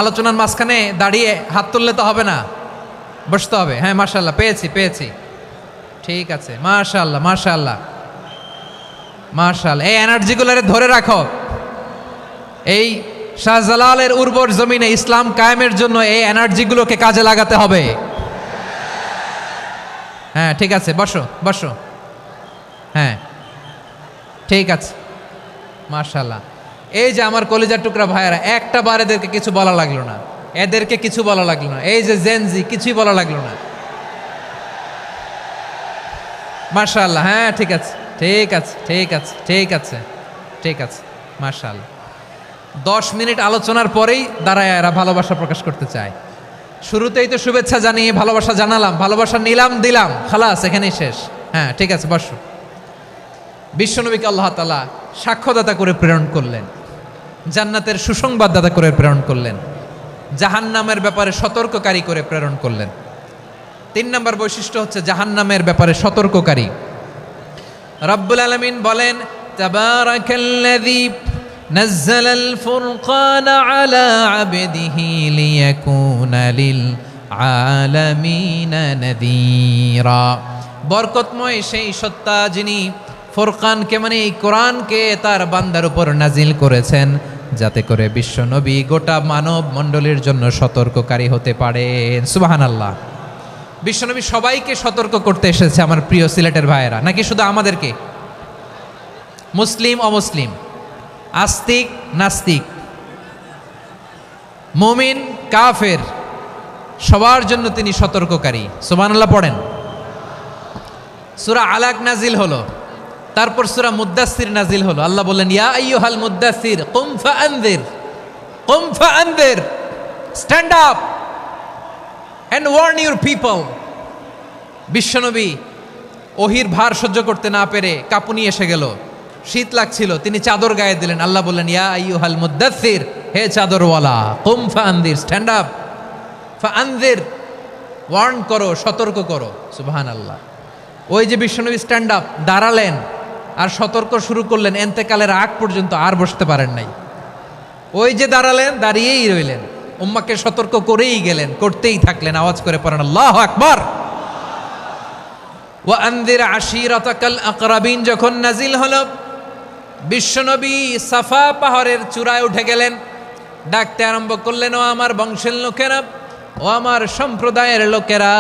আলোচনার মাঝখানে দাঁড়িয়ে হাত তুললে তো হবে না, বসতে হবে। হ্যাঁ মাশাআল্লাহ, পেয়েছি। ঠিক আছে, মাশাআল্লাহ মাশাআল্লাহ মাশাআল্লাহ। এই এনার্জিগুলোরে ধরে রাখো। এই শাহজালালের উর্বর জমিনে ইসলাম কায়েমের জন্য এই এনার্জিগুলোকে কাজে লাগাতে হবে। হ্যাঁ ঠিক আছে, বসো বসো। হ্যাঁ ঠিক আছে, মাশাআল্লাহ। এই যে আমার কলিজার টুকরা ভাইয়েরা, একটা বার এদেরকে কিছু বলা লাগলো না, এদেরকে কিছু বলা লাগলো না। এই যে জেনজি, কিছুই বলা লাগলো না। মাশাআল্লাহ, হ্যাঁ ঠিক আছে ঠিক আছে ঠিক আছে ঠিক আছে ঠিক আছে। মাশাআল্লাহ। 10 মিনিট আলোচনার পরেই দাঁড়ায় এরা ভালোবাসা প্রকাশ করতে চায়। শুরুতেই তো শুভেচ্ছা জানিয়ে ভালোবাসা জানালাম, ভালোবাসা নিলাম দিলাম, খালাস এখানেই শেষ। হ্যাঁ ঠিক আছে, বসো। বিশ্বনবীকে আল্লাহ তাআলা সাক্ষ্যদাতা করে প্রেরণ করলেন, জান্নাতের সুসংবাদদাতা করে প্রেরণ করলেন, জাহান্নামের ব্যাপারে সতর্ককারী করে প্রেরণ করলেন। 3 নম্বর বৈশিষ্ট্য হচ্ছে জাহান্নামের ব্যাপারে সতর্ককারী। রব্বুল আলামিন বলেন, তাবারাকাল্লাযী নাযালাল ফুরকানা আলা আবদিহি লিয়াকুনা লিল আলামিনা নাযীরা। বরকতময় সেই সত্তা যিনি ফুরকানকে মানে এই কোরআনকে তার বান্দার উপর নাজিল করেছেন, যাতে করে বিশ্বনবী গোটা মানব মণ্ডলীর জন্য সতর্ককারী হতে পারেন। সুবহানাল্লাহ। বিশ্বনবী সবাইকে সতর্ক করতে এসেছে আমার প্রিয় সিলেটের ভাইয়েরা, নাকি শুধু আমাদেরকে? মুসলিম অমুসলিম, আস্তিক নাস্তিক, মুমিন কাফের, সবার জন্য তিনি সতর্ককারী। সুবহানাল্লাহ পড়েন। সূরা আলাক নাজিল হলো, তারপর সূরা মুদ্দাসসির নাজিল হলো। আল্লাহ বললেন, ইয়া আইয়ুহাল মুদ্দাসসির কুম ফাআনযির, stand up and warn your people. বিশ্বনবী ওহির ভার সহ্য করতে না পেরে কাঁপুনি এসে গেল, শীত লাগছিল, তিনি চাদর গায়ে দিলেন। আল্লাহ বললেন, ইয়া আইয়ুহাল মুদ্দাসসির, হে চাদরওয়ালা, কুম ফাআনযির, স্ট্যান্ড আপ, ফাআনযির, ওয়ার্ন করো, সতর্ক করো। সুবহানাল্লাহ। ওই যে বিশ্বনবী স্ট্যান্ড আপ, দাঁড়ালেন আর সতর্ক শুরু করলেন, এন্তেকালের আগ পর্যন্ত আর বসতে পারেন নাই। ওই যে দাঁড়ালেন, দাঁড়িয়েই রইলেন, উম্মাকে সতর্ক করেই গেলেন, করতেই থাকলেন। আওয়াজ করে পড়েন আল্লাহু আকবার। ওয়া আনযির আশীরাতাকাল আকরাবিন যখন নাজিল হলো, বিশ্বনবী সাফা পাহাড়ের চূড়ায় উঠে গেলেন, ডাকতে আরম্ভ করলেন, ও আমার বংশের লোকেরা, ও আমার সম্প্রদায়ের লোকেরা,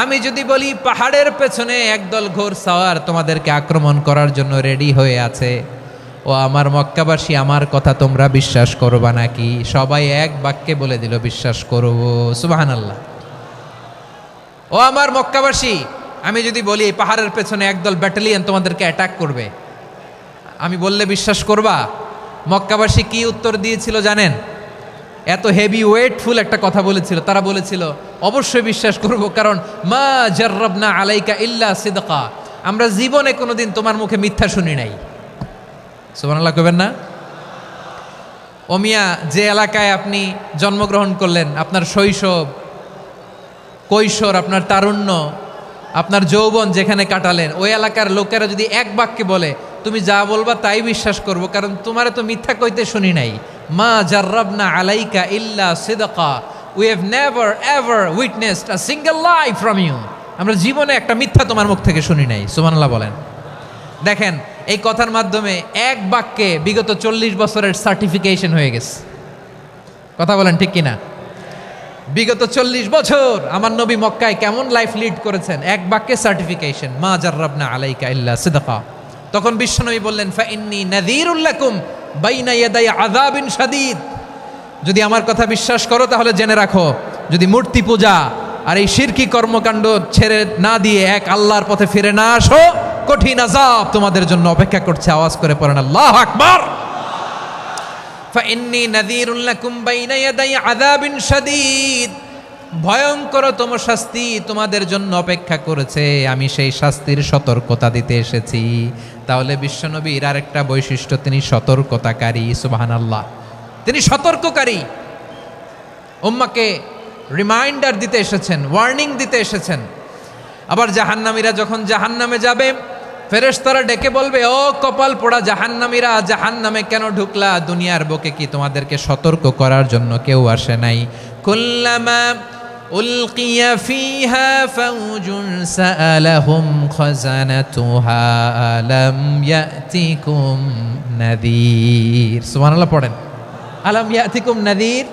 আমি যদি বলি পাহাড়ের পেছনে একদল ঘোড়সাওয়ার তোমাদেরকে আক্রমণ করার জন্য রেডি হয়ে আছে, ও আমার মক্কাবাসী, আমার কথা তোমরা বিশ্বাস করবা নাকি? সবাই এক বাক্যে বলে দিল, বিশ্বাস করব। সুবহানাল্লাহ। ও আমার মক্কাবাসী, আমি যদি বলি এই পাহাড়ের পেছনে একদল ব্যাটালিয়ন তোমাদেরকে অ্যাটাক করবে, আমি বললে বিশ্বাস করবা? মক্কাবাসী কি উত্তর দিয়েছিল জানেন? এত হেভি ওয়েটফুল একটা কথা বলেছিল। তারা বলেছিল, অবশ্যই বিশ্বাস করব, কারণ মা জাররাবনা আলাইকা ইল্লা সিদকা, আমরা জীবনে কোনোদিন তোমার মুখে মিথ্যা শুনি নাই। সুবহানাল্লাহ কইবেন না? ও মিয়া, যে এলাকায় আপনি জন্মগ্রহণ করলেন, আপনার শৈশব, কৈশোর, আপনার তারুণ্য, আপনার যৌবন যেখানে কাটালেন, ওই এলাকার লোকেরা যদি এক বাক্যে বলে তুমি যা বলবা তাই বিশ্বাস করব, কারণ তোমারে তো মিথ্যা কইতে শুনি নাই। মা জাররাবনা আলাইকা ইল্লা সিদকা, we have never ever witnessed a single lie from you, আমরা জীবনে একটা মিথ্যা তোমার মুখ থেকে শুনি নাই। সুবহানাল্লাহ বলেন। দেখেন, এই কথার মাধ্যমে এক বাক্যে বিগত 40 বছরের সার্টিফিকেশন হয়ে গেছে। কথা বলেন ঠিক কিনা? বিগত 40 বছর আমার নবী মক্কায় কেমন লাইফ লিড করেছেন, এক বাক্যে সার্টিফিকেশন, মা জাররাবনা আলাইকা ইল্লা সিদকা। তখন বিশ্বনবী বললেন, ফা ইন্নী নাযীরুল লাকুম বাইনা ইয়াদাই আযাবিন শাদীদ, যদি আমার কথা বিশ্বাস করো তাহলে জেনে রাখো, যদি মূর্তি পূজা আর এই শিরকি কর্মকাণ্ড ছেড়ে না দিয়ে এক আল্লাহর পথে ফিরে না আসো, কঠিন আযাব তোমাদের জন্য অপেক্ষা করছে। আওয়াজ করে পড়েন আল্লাহু আকবার। ফাইন্নী নাযীরুল লাকুম বাইনা ইয়াদাই আযাবিন শাদীদ, ভয়ঙ্করতম শাস্তি তোমাদের জন্য অপেক্ষা করেছে, আমি সেই শাস্তির সতর্কতা দিতে এসেছি। তাহলে বিশ্বনবীর আরেকটা বৈশিষ্ট্য, তিনি সতর্কতাকারী। সুবহানাল্লাহ। তিনি সতর্ককারী, উম্মাকে রিমাইন্ডার দিতে এসেছেন, ওয়ার্নিং দিতে এসেছেন। আবার জাহান্নামীরা যখন জাহান্নামে যাবে, ফেরেশতারা ডেকে বলবে, ও কপাল পোড়া জাহান্নামীরা, জাহান্নামে কেন ঢুকলা? দুনিয়ার বুকে কি তোমাদেরকে সতর্ক করার জন্য কেউ আসে নাই? কুল্লামা উলকিয়া ফিহা ফাউজুন সাআলাহুম খাযানাতুহা আলাম ইয়াতিকুম নাযীর। সুবহানাল্লাহ পড়েন। আলাম ইয়াতিকুম নাযীর,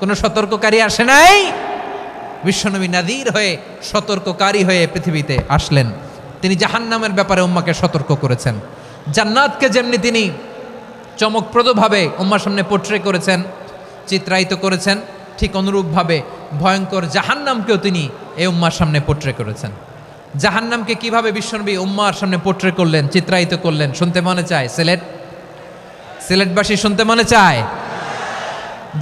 কোন সতর্ককারী আসে নাই? বিশ্বনবী নাযীর হয়ে, সতর্ককারী হয়ে পৃথিবীতে আসলেন। তিনি জাহান্নামের ব্যাপারে উম্মাকে সতর্ক করেছেন। জান্নাতকে যেমনি তিনি চমকপ্রদভাবে উম্মার সামনে পোট্রে করেছেন, চিত্রায়িত করেছেন, ঠিক অনুরূপভাবে ভয়ঙ্কর জাহান্নামকেও তিনি এই উম্মার সামনে পোট্রে করেছেন। জাহান্নামকে কিভাবে বিশ্বনবী উম্মার সামনে পোট্রে করলেন, চিত্রায়িত করলেন, শুনতে মনে চায়? সিলেটবাসী শুনতে মনে চায়?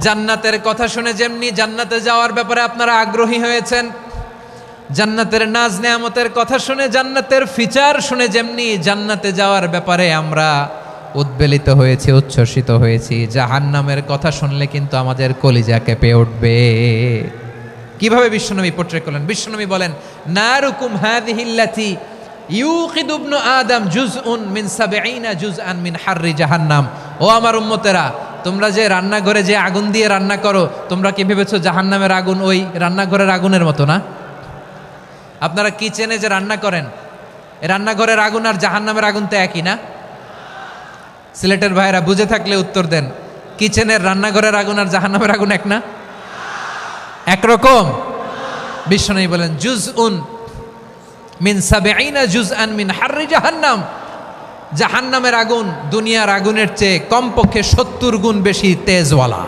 জান্নাতের কথা শুনে যেমনি জান্নাতে যাওয়ার ব্যাপারে আপনারা আগ্রহী হয়েছেন, জান্নাতের নাজ নেয়ামতের কথা শুনে জান্নাতের ফিচার শুনে যেমনি জান্নাতে যাওয়ার ব্যাপারে আমরা উদ্বেলিত হয়েছি, উচ্ছ্বসিত হয়েছি, জাহান্নামের কথা শুনলে কিন্তু আমাদের কলিজা কেঁপে উঠবে। কিভাবে বিশ্বনবী পোট্রে করলেন? বিশ্বনবী বলেন, নারুকুম হাযিহিল্লাতী ইউকিদু ইবনু আদম জুজউন মিন ৭০ জুজআন মিন হাররি জাহান্নাম। ও আমার উম্মতেরা, তোমরা যে রান্নাঘরে যে আগুন দিয়ে রান্না করো, তোমরা কি ভেবেছো জাহান্নামের আগুন ওই রান্নাঘরের আগুনের মতো না? আপনারা কিচেনে যে রান্না করেন, রান্নাঘরের আগুন আর জাহান্নামের আগুন তো একই না? সিলেটের ভাইরা বুঝে থাকলে উত্তর দেন, কিচেনের রান্নাঘরের আগুন আর জাহান্নামের আগুন এক না? একরকম? বিশ্বনবী বলেন, জুজউন মিন ৭০ জুজআন মিন হাররি জাহান্নাম। জাহান্নামের আগুন দুনিয়ার আগুনের চেয়ে কমপক্ষে ৭০ গুণ বেশি তেজওয়ালা।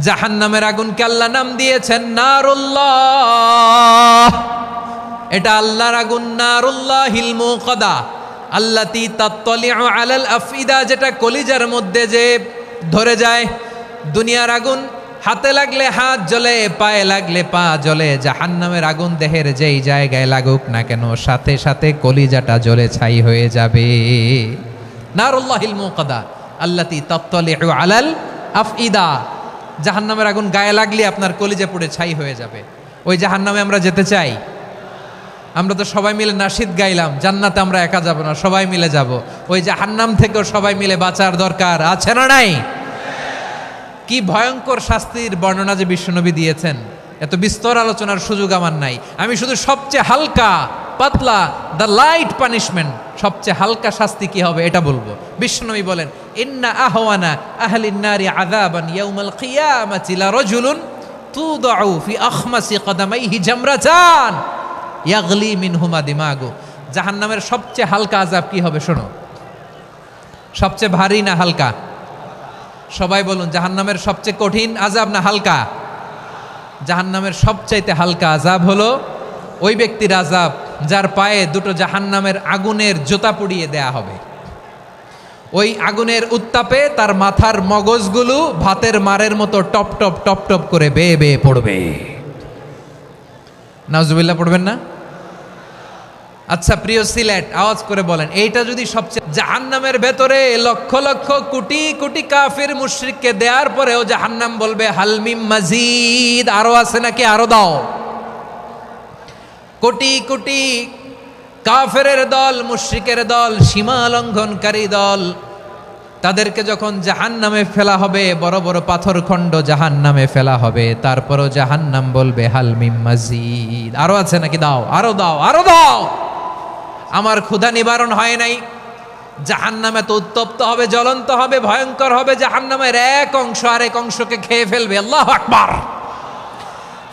জাহান্নামের আগুনকে আল্লাহ নাম দিয়েছেন নারুল্লাহ। এটা আল্লাহর আগুন, নারুল্লাহিল মুকাদা আল্লাতী তাত্তালিউ আলাল আফইদা, যেটা কলিজার মধ্যে যে ধরে যায়। দুনিয়ার আগুন হাতে লাগলে হাত জ্বলে, পায়ে লাগলে পা জ্বলে। জাহান্নামের আগুন দেহের যেই জায়গায় লাগুক না কেন, সাথে সাথে কলিজাটা জ্বলে ছাই হয়ে যাবে। নারুল্লাহিল মুকাদা আল্লাতী তাত্তালিউ আলাল আফইদা। জাহান্নামের আগুন গায়ে লাগলে আপনার কলিজা পুড়ে ছাই হয়ে যাবে। ওই জাহান্নামে আমরা যেতে চাই? আমরা তো সবাই মিলে নাশিদ গাইলাম, জান্নাতে আমরা একা যাব না, সবাই মিলে যাব। ওই জাহান্নাম থেকেও সবাই মিলে বাঁচার দরকার আছে না নাই? কি ভয়ঙ্কর শাস্তির বর্ণনা যে বিশ্বনবী দিয়েছেন, এত বিস্তর আলোচনার সুযোগ আমার নাই। আমি শুধু সবচেয়ে হালকা পাতলা, দ্য লাইট পানিশমেন্ট, সবচেয়ে হালকা শাস্তি কি হবে এটা বলবো। বিশ্বনবী বলেন, ইন্না আহওয়ানা আহলিন নারি আযাবান ইয়াউমাল কিয়ামাতি লারাজুলুন তুদাউ ফি আখমাসি কদামাইহি জামরাতান ইয়াগলি মিনহুমা দিমাগু। জাহান্নামের সবচেয়ে হালকা আযাব কি হবে শোনো। সবচেয়ে ভারী না হালকা? সবাই বলুন, জাহান্নামের সবচেয়ে কঠিন আযাব না হালকা? জাহান্নামের সবচাইতে হালকা আযাব হলো ওই ব্যক্তির আযাব যার পায়ে দুটো জাহান্নামের আগুনের জুতা পুড়িয়ে দেয়া হবে। ওই আগুনের উত্তাপে তার মাথার মগজগুলো ভাতের মারের মতো টপ টপ টপ টপ করে বেয়ে বেয়ে পড়বে। নাউজুবিল্লাহ পড়বেন না? আচ্ছা প্রিয় সিলেট, আওয়াজ করে বলেন, এইটা যদি সবচেয়ে, জাহান্নামের ভেতরে লক্ষ লক্ষ কোটি কোটি কাফির মুশরিককে দেওয়ার পরেও জাহান্নাম বলবে হালমিম মাজিদ, আরো আছে নাকি, আরো দাও। কোটি কোটি কাফেরের দল, মুশরিকের দল, সীমা লঙ্ঘনকারী দল, তাদেরকে যখন জাহান্নামে ফেলা হবে, বড় বড় পাথরখণ্ড জাহান্নামে ফেলা হবে, তারপরও জাহান্নাম বলবে হালমিম মাজিদ, আরো আছে নাকি, দাও, আরো দাও, আরো দাও। আমার ক্ষুধা নিবারণ হয় নাই। জাহান্নামে তো উত্তপ্ত হবে, জ্বলন্ত হবে, ভয়ঙ্কর হবে। জাহান্নামের এক অংশ আরেক অংশকে খেয়ে ফেলবে। আল্লাহু আকবার।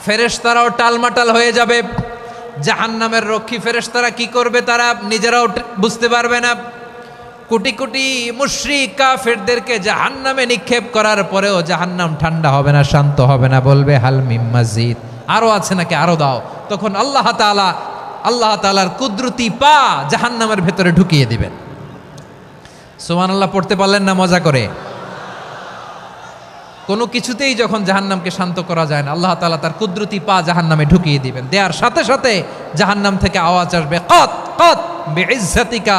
ফেরেশতারাও টালমাটাল হয়ে যাবে। জাহান্নামের রক্ষী ফেরেশতারা কি করবে তারা নিজেরাও বুঝতে পারবে না। কোটি কোটি মুশরিক কাফেরদেরকে জাহান্নামে নিক্ষেপ করার পরেও জাহান্নাম ঠান্ডা হবে না, শান্ত হবে না, বলবে হাল মিম মাজিদ, আরো আছে নাকি, আরো দাও। তখন আল্লাহ তাআলার কুদরতি পা জাহান্নামের ভেতরে ঢুকিয়ে দিবেন। সুবহানাল্লাহ পড়তে পারলেন না মজা করে? কোনো কিছুতেই যখন জাহান্নামকে শান্ত করা যায় না, আল্লাহ তাআলা তার কুদরতি পা জাহান্নামে ঢুকিয়ে দিবেন। দেওয়ার সাথে সাথে জাহান্নাম থেকে আওয়াজ আসবে, কত কত বিইজ্জাতিকা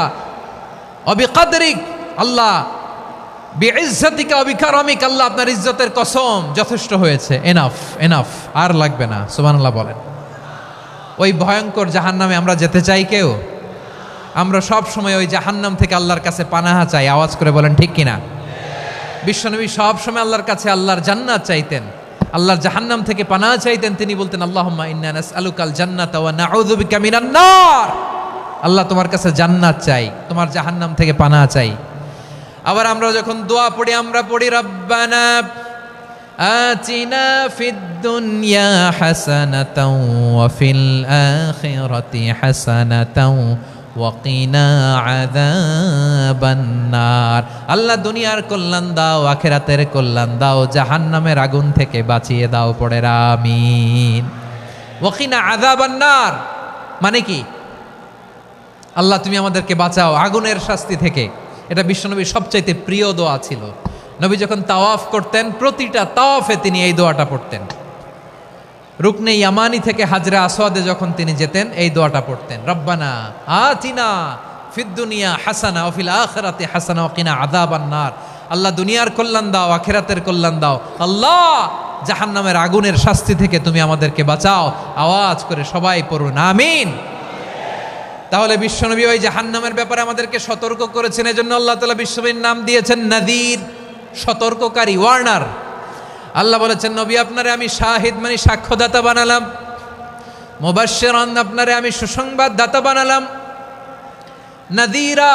ওয়া বিকদরিক, আল্লাহ বিইজ্জাতিকা ওয়া বিকারামিক, আল্লাহ আপনার ইজ্জতের কসম, যথেষ্ট হয়েছে, এনাফ এনাফ, আর লাগবে না। সুবহানাল্লাহ বলেন। ওই ভয়ঙ্কর জাহান্নামে আমরা যেতে চাই কেউ? আমরা সব সময় ওই জাহান্নাম থেকে আল্লাহর কাছে পানাহা চাই। আওয়াজ করে বলেন ঠিক কিনা? বিশ্বনবী সব সময় আল্লাহর কাছে আল্লাহর জান্নাত চাইতেন, আল্লাহর জাহান্নাম থেকে পানাহা চাইতেন। তিনি বলতেন, আল্লাহুম্মা ইন্না নাসআলুকাল জান্নাতা ওয়া নাউযু বিকা মিনান নার। আল্লাহ তোমার কাছে জান্নাত চাই, তোমার জাহান্নাম থেকে পানাহা চাই। আবার আমরা যখন দোয়া পড়ি, আমরা পড়ি রব্বানা আতিনা ফিদ দুনিয়া হাসানাতাও ওয়া ফিল আখিরাতি হাসানাতাও ওয়া কিনা আযাবান নার। আল্লাহ দুনিয়ার কল্যাণ দাও, আখিরাতের কল্যাণ দাও, জাহান্নামের আগুন থেকে বাঁচিয়ে দাও, পড়ে আমিন। ওয়া কিনা আযাবান নার মানে কি? আল্লাহ তুমি আমাদেরকে বাঁচাও আগুনের শাস্তি থেকে। এটা বিশ্বনবীর সবচাইতে প্রিয় দোয়া ছিল। নবী যখন তাওয়াফ করতেন প্রতিটা তাওয়াফে তিনি এই দোয়াটা পড়তেন। রুকনে ইয়ামানি থেকে হাজরা আসওয়াদে যখন তিনি যেতেন এই দোয়াটা পড়তেন, রব্বানা আতিনা ফিদ দুনিয়া হাসানা ওয়া ফিল আখিরাতি হাসানা ওয়া কিনা আযাবান নার। আল্লাহ দুনিয়ার কল্যাণ দাও, আখিরাতের কল্যাণ দাও। আল্লাহ জাহান্নামের আগুনের শাস্তি থেকে তুমি আমাদেরকে বাঁচাও। আওয়াজ করে সবাই পড়ুন আমিন। তাহলে বিশ্বনবী ওই জাহান্নামের ব্যাপারে আমাদেরকে সতর্ক করেছেন, এজন্য আল্লাহ তাআলা বিশ্বনবীর নাম দিয়েছেন নাযীর, সতর্ককারী, ওয়ার্নার। আল্লাহ বলেছেন নবী আপনারে আমি শাহিদ মানে সাক্ষ্যদাতা বানালাম, মুবাশশিরান আপনারে আমি সুসংবাদ দাতা বানালাম, নাযীরা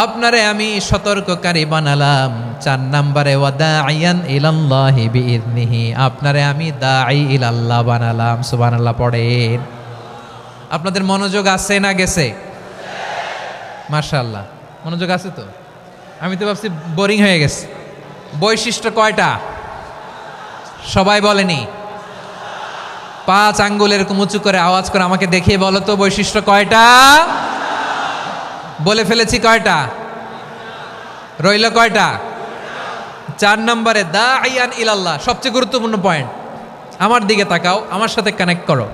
আপনারে আমি সতর্ককারী বানালাম। 4 নম্বরে ওয়াদাইয়ান ইলাল্লাহি বিইذনিহি, আপনারে আমি দাঈ ইলাল্লাহ বানালাম। সুবহানাল্লাহ পড়েন। আপনাদের মনোযোগ আছে না গেছে? মাশাআল্লাহ মনোযোগ আছে তো। আমি তো ভাবছি বোরিং হয়ে গেছে। বৈশিষ্ট্য কয়টা সবাই বলেনি? 5 আঙ্গুল এরকম উঁচু করে আওয়াজ করে আমাকে দেখিয়ে বলো তো বৈশিষ্ট্য কয়টা? বলে ফেলেছি কয়টা? রইল কয়টা? 4 নম্বরে দাঈয়ান ইলাল্লাহ, সবচেয়ে গুরুত্বপূর্ণ পয়েন্ট। আমার দিকে তাকাও, আমার সাথে কানেক্ট করো।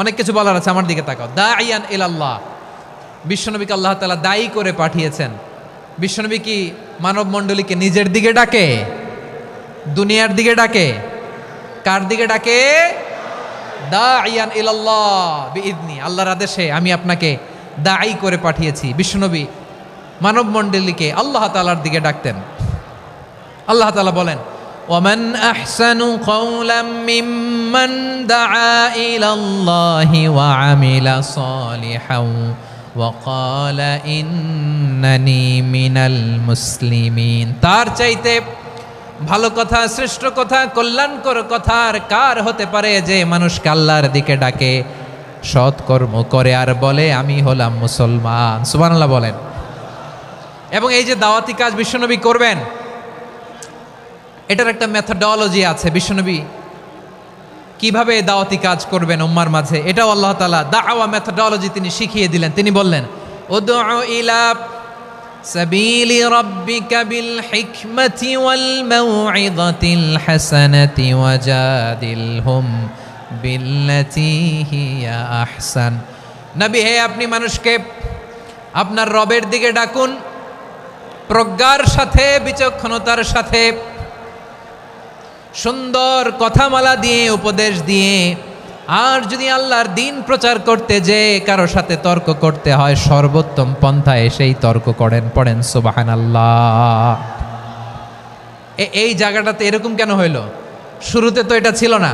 অনেক কিছু বলার আছে, আমার দিকে তাকাও। দাঈয়ান ইলাল্লাহ, বিশ্বনবীকে আল্লাহ তাআলা দায়ী করে পাঠিয়েছেন। বিশ্বনবী কি মানব মণ্ডলীকে নিজের দিকে ডাকে, দুনিয়ার দিকে ডাকে? কার দিকে ডাকে? দাঈয়ান ইলাল্লাহ বিইذনি, আল্লাহর আদেশে আমি আপনাকে দায়ী করে পাঠিয়েছি। বিশ্বনবী মানব মণ্ডলীকে আল্লাহ তাআলার দিকে ডাকতেন। আল্লাহ তাআলা বলেন ওয়ামান আহসানু কাওলাম মিম্মান দাআ ইলাল্লাহি ওয়া আমিলা সালিহান ওয়া ক্বালা ইন্নানি মিনাল মুসলিমিন। তার চাইতে ভালো কথা, শ্রেষ্ঠ কথা, কল্যাণকর কথা আর কার হতে পারে যে মানুষকে আল্লাহর দিকে ডাকে, সৎকর্ম করে আর বলে আমি হলাম মুসলমান। সুবহানাল্লাহ বলেন। এবং এই যে দাওয়াতি কাজ বিশ্বনবী করবেন, এটার একটা মেথডোলজি আছে। বিশ্বনবী কিভাবে দাওয়াতি কাজ করবেন উম্মার মাঝে, এটাও আল্লাহ তাআলা দাওয়া মেথডোলজি তিনি শিখিয়ে দিলেন। তিনি বললেন উদউ ইলা সাবিলি রাব্বিকা বিল হিকমাতি ওয়াল মাউইযাতিল হাসানাতি ওয়াজাদিলহুম বিল্লাতি হিয়া আহসান। নবী হে, আপনি মানুষকে আপনার রবের দিকে ডাকুন প্রজ্ঞার সাথে, বিচক্ষণতার সাথে, সুন্দর কথামালা দিয়ে, উপদেশ দিয়ে। আর যদি আল্লাহর দিন প্রচার করতে যে কারো সাথে তর্ক করতে হয়, সর্বোত্তম পন্থায় সেই তর্ক করেন। পড়েন সুবহানাল্লাহ। এই জায়গাটাতে এরকম কেন হইল? শুরুতে তো এটা ছিল না।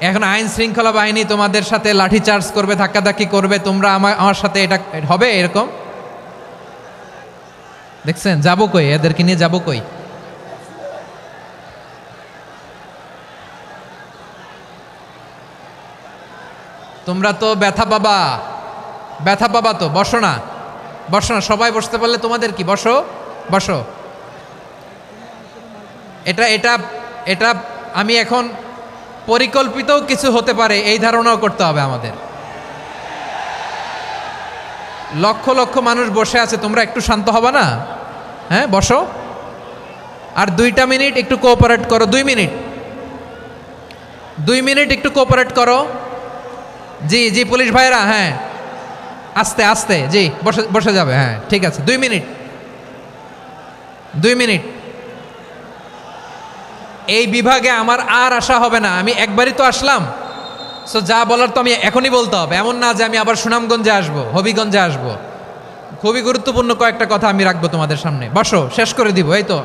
এখন আইন শৃঙ্খলা বাহিনী তোমাদের সাথে লাঠি চার্জ করবে, ধাক্কাধাক্কি করবে, তোমরা আমার সাথে এটা হবে এরকম? দেখছেন যাবো কই? এদেরকে নিয়ে যাবো কই? তোমরা তো ব্যথা পাবা, ব্যথা পাবা তো। বসো না, বসো না, সবাই বসতে পারলে তোমাদের কি? বসো বসো। এটা এটা এটা আমি এখন পরিকল্পিতও কিছু হতে পারে এই ধারণাও করতে হবে আমাদের। লক্ষ লক্ষ মানুষ বসে আছে, তোমরা একটু শান্ত হবা না? হ্যাঁ বসো। আর 2টা মিনিট একটু কোঅপারেট করো। 2 মিনিট, 2 মিনিট একটু কোঅপারেট করো। জি জি পুলিশ ভাইরা, হ্যাঁ আস্তে আস্তে, জি বসে বসে যাবে। হ্যাঁ ঠিক আছে, 2 মিনিট, 2 মিনিট। এই বিভাগে আমার আর আসা হবে না, আমি একবারই তো আসলাম। সো যা বলার তো আমি এখনই বলতে হবে, এমন না যে আমি আবার সুনামগঞ্জে আসবো, হবিগঞ্জে আসবো। খুবই গুরুত্বপূর্ণ কয়েকটা কথা আমি রাখবো তোমাদের সামনে। বসো, শেষ করে দিব। এই তো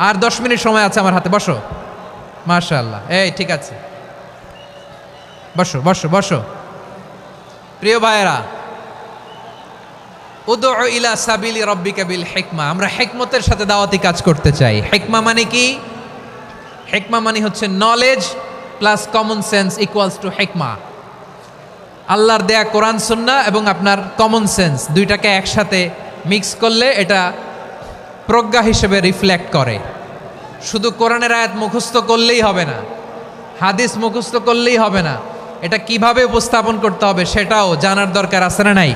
আর 10 মিনিট সময় আছে আমার হাতে। বসো। মাশাআল্লাহ, এই ঠিক আছে, বসো বসো বসো। প্রিয় ভাইয়েরা, উদউ ইলা সাবিলি রাব্বিকা বিল হিকমা, আমরা হিকমতের সাথে দাওয়াতি কাজ করতে চাই। হিকমা মানে কি? হিকমা মানে হচ্ছে knowledge plus common sense equals to হিকমা। আল্লাহর দেয়া কোরআন সুন্নাহ এবং আপনার কমন সেন্স দুইটাকে একসাথে মিক্স করলে এটা প্রজ্ঞা হিসেবে রিফ্লেক্ট করে। শুধু কোরআনের আয়াত মুখস্থ করলেই হবে না, হাদিস মুখস্থ করলেই হবে না, এটা কিভাবে উপস্থাপন করতে হবে সেটাও জানার দরকার আছে না নাই?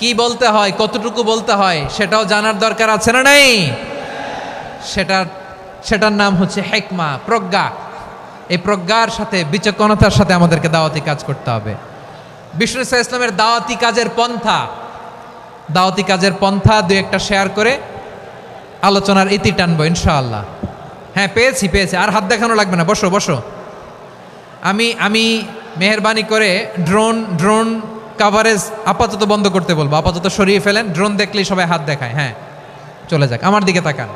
কি বলতে হয়, কতটুকু বলতে হয় সেটাও জানার দরকার আছে না নাই? সেটার নাম হচ্ছে হিকমা, প্রজ্ঞা। এই প্রজ্ঞার সাথে বিচক্ষণতার সাথে আমাদেরকে দাওয়াতি কাজ করতে হবে। বিষ্ণু ইসলামের দাওয়াতি কাজের পন্থা দুই একটা শেয়ার করে আলোচনার ইতি টানবো ইনশাআল্লাহ। হ্যাঁ, পেয়েছি। আর হাত দেখানো লাগবে না, বসো। আমি মেহেরবানি করে ড্রোন কাভারেজ আপাতত বন্ধ করতে বলবো, আপাতত সরিয়ে ফেলেন। ড্রোন দেখলেই সবাই হাত দেখায়। হ্যাঁ, চলে যাক, আমার দিকে তাকান।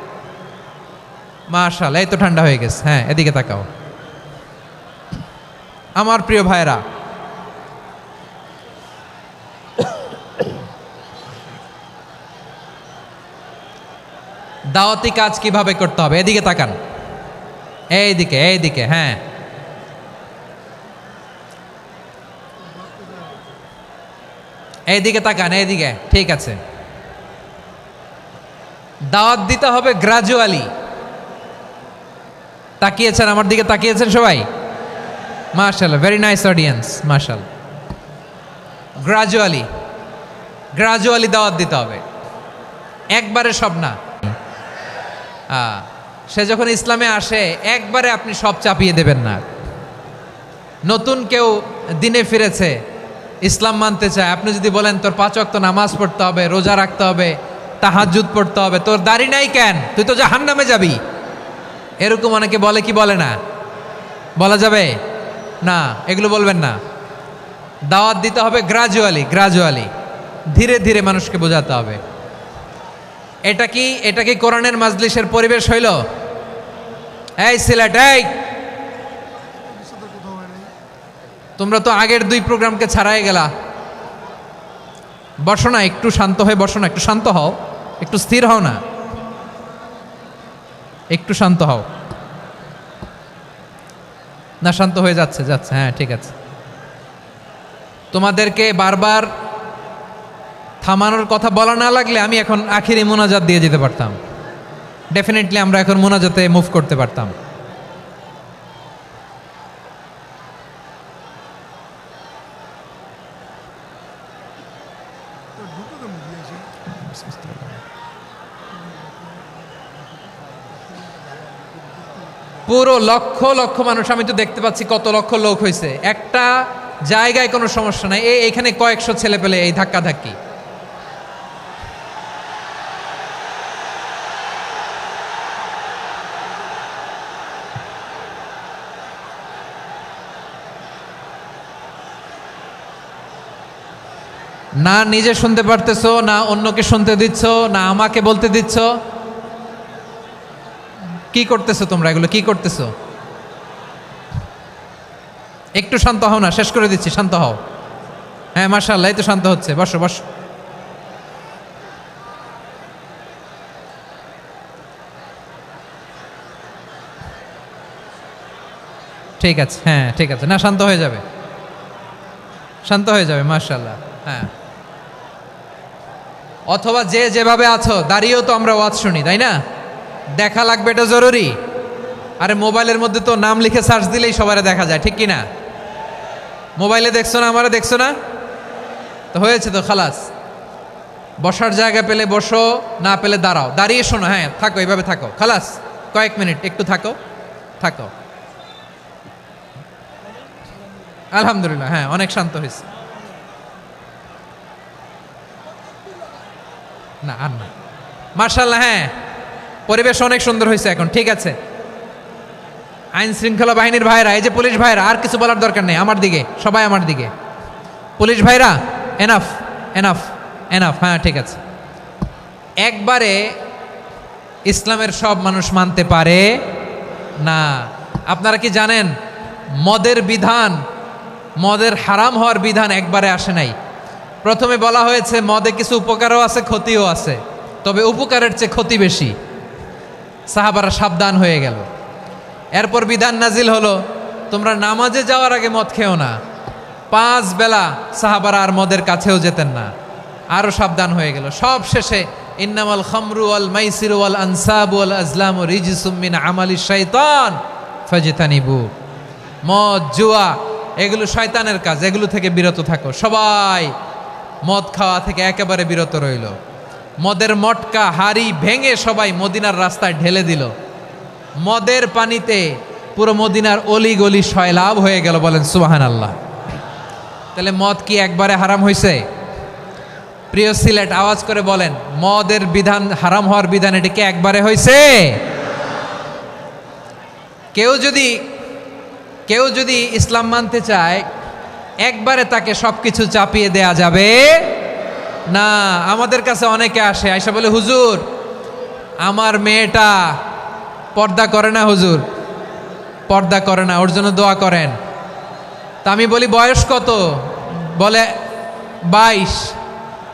মাশাআল্লাহ, এই তো ঠান্ডা হয়ে গেছে। হ্যাঁ, এদিকে তাকাও। আমার প্রিয় ভাইরা, দাওয়াতি কাজ কিভাবে করতে হবে এদিকে তাকান। এইদিকে। হ্যাঁ, এইদিকে তাকান, এইদিকে। ঠিক আছে। দাওয়াত দিতে হবে গ্রাজুয়ালি। তাকিয়েছেন আমার দিকে, তাকিয়েছেন সবাই? মাশাআল্লাহ, ভেরি নাইস অডিয়েন্স, মাশাআল্লাহ। গ্রাজুয়ালি দাওয়াত দিতে হবে, একবারে সব না। সে যখন ইসলামে আসে একবারে আপনি সব চাপিয়ে দেবেন না। নতুন কেউ দিনে ফিরেছে, ইসলাম মানতে চায়, আপনি যদি বলেন তোর 5 ওয়াক্ত নামাজ পড়তে হবে, রোজা রাখতে হবে, তাহাজ্জুদ পড়তে হবে, তোর দাড়ি নাই কেন, তুই তো জাহান্নামে যাবি, এরকম অনেকে বলে কি বলে না? বলা যাবে না, এগুলো বলবেন না। দাওয়াত দিতে হবে গ্রাজুয়ালি, ধীরে ধীরে মানুষকে বোঝাতে হবে। এটা কি কোরআনের মাজলিসের পরিবেশ হইল? এই সিলেট, তোমরা তো আগের 2 প্রোগ্রামকে ছাড়াই গেলা। বসো না, একটু শান্ত হয়ে বসো না, একটু শান্ত হও, একটু স্থির হও না, একটু শান্ত হও না। শান্ত হয়ে যাচ্ছে। হ্যাঁ, ঠিক আছে। তোমাদেরকে বারবার থামানোর কথা বলা না লাগলে আমি এখন আখিরি মোনাজাত দিয়ে যেতে পারতাম। ডেফিনেটলি আমরা এখন মোনাজাতে মুভ করতে পারতাম। পুরো লক্ষ মানুষ, আমি তো দেখতে পাচ্ছি কত লক্ষ লোক হয়েছে। একটা জায়গায় কোনো সমস্যা নাই, এখানে কয়েকশো ছেলে পেলে এই ধাক্কাধাক্কি। না নিজে শুনতে পারতেছো, না অন্যকে শুনতে দিচ্ছ, না আমাকে বলতে দিচ্ছ। কি করতেছো তোমরা? এগুলো কি করতেছো? একটু শান্ত হও না, শেষ করে দিচ্ছি, শান্ত হও। হ্যাঁ, মাশাআল্লাহ, এই তো শান্ত হচ্ছে। বসো। ঠিক আছে, হ্যাঁ ঠিক আছে। না, শান্ত হয়ে যাবে, মাশাআল্লাহ। হ্যাঁ, অথবা যে যেভাবে আছো দাঁড়িয়েও তো আমরা ওয়াজ শুনি, তাই না? দেখা লাগবে, এটা জরুরি। আরে মোবাইলের মধ্যে তো নাম লিখে সার্চ দিলেই সবারে দেখা যায়, ঠিক কি না? মোবাইলে দেখছো না, আমারে দেখছো না, তো হয়েছে তো, খালাস। বসার জায়গা পেলে বসো, না পেলে দাঁড়াও, দাঁড়িয়ে শোনো। হ্যাঁ, থাকো, এইভাবে থাকো, খালাস। কয়েক মিনিট একটু থাকো। আলহামদুলিল্লাহ, হ্যাঁ, অনেক শান্ত হয়েছে। না আর না, মাশাআল্লাহ। হ্যাঁ, পরিবেশ অনেক সুন্দর হয়েছে এখন, ঠিক আছে। আইন শৃঙ্খলা বাহিনীর ভাইরা, এই যে পুলিশ ভাইরা, আর কিছু বলার দরকার নেই। আমার দিকে সবাই, আমার দিকে। পুলিশ ভাইরা, এনাফ। হ্যাঁ, ঠিক আছে। একবারে ইসলামের সব মানুষ মানতে পারে না। আপনারা কি জানেন মদের হারাম হওয়ার বিধান একবারে আসে নাই। প্রথমে বলা হয়েছে মদে কিছু উপকারও আছে, ক্ষতিও আছে, তবে উপকারের চেয়ে ক্ষতি বেশি। সাহাবারা সাবধান হয়ে গেল। এরপর বিধান নাজিল হলো, তোমরা নামাজে যাওয়ার আগে মদ খেও না। 5 বেলা সাহাবারা আর মদের কাছেও যেতেন না, আরো সাবধান হয়ে গেল। সব শেষে ইন্নামাল খামরু ওয়াল মাইসিরু ওয়াল আনসাবু ওয়াল আজলামু রিজসুম মিন আমালিশ শাইতান ফাজতানিবু। মদ, জুয়া, এগুলো শয়তানের কাজ, এগুলো থেকে বিরত থাকো। সবাই মদ খাওয়া থেকে একেবারে বিরত রইল। মদের মটকা হাড়ি ভেঙে সবাই মদিনার রাস্তায় ঢেলে দিল। মদের পানিতে পুরো মদিনার অলি গলি সয়লাভ হয়ে গেল। বলেন সুবহানাল্লাহ। তাহলে মদ কি একবারে হারাম হয়েছে? প্রিয় সিলেট আওয়াজ করে বলেন, মদের বিধান, হারাম হওয়ার বিধান এটা কি একবারে হয়েছে? কেউ যদি ইসলাম মানতে চায় একবারে তাকে সবকিছু চাপিয়ে দেয়া যাবে না। আমাদের কাছে অনেকে আসে, আয়সা বলে, হুজুর আমার মেয়েটা পর্দা করে না, হুজুর পর্দা করে না, ওর জন্য দোয়া করেন। তা আমি বলি বয়স কত? বলে 22।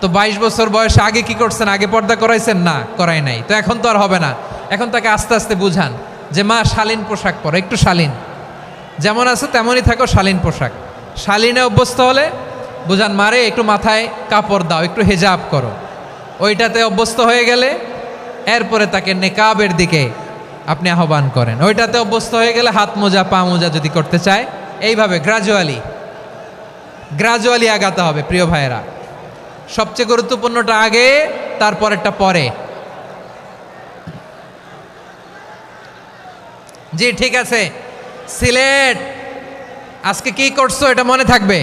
তো 22 বছর বয়সে আগে কি করছেন? আগে পর্দা করাইছেন? না, করাই নাই। তো এখন তো আর হবে না। এখন তাকে আস্তে আস্তে বুঝান যে মা শালীন পোশাক পরো, একটু শালীন, যেমন আছে তেমনই থাকো, শালীন পোশাক। শালীনে অভ্যস্ত হলে বুঝান, মারে একটু মাথায় কাপড় দাও, একটু হেজাব করো। ওইটাতে অভ্যস্ত হয়ে গেলে এরপরে তাকে নেকাবের দিকে আপনি আহ্বান করেন। ওইটাতে অভ্যস্ত হয়ে গেলে হাত মোজা পা মোজা যদি করতে চায়, এইভাবে গ্রাজুয়ালি আগাতে হবে। প্রিয় ভাইয়েরা, সবচেয়ে গুরুত্বপূর্ণটা আগে, তারপরেরটা পরে। জি ঠিক আছে। সিলেট আজকে কি করছো এটা মনে থাকবে।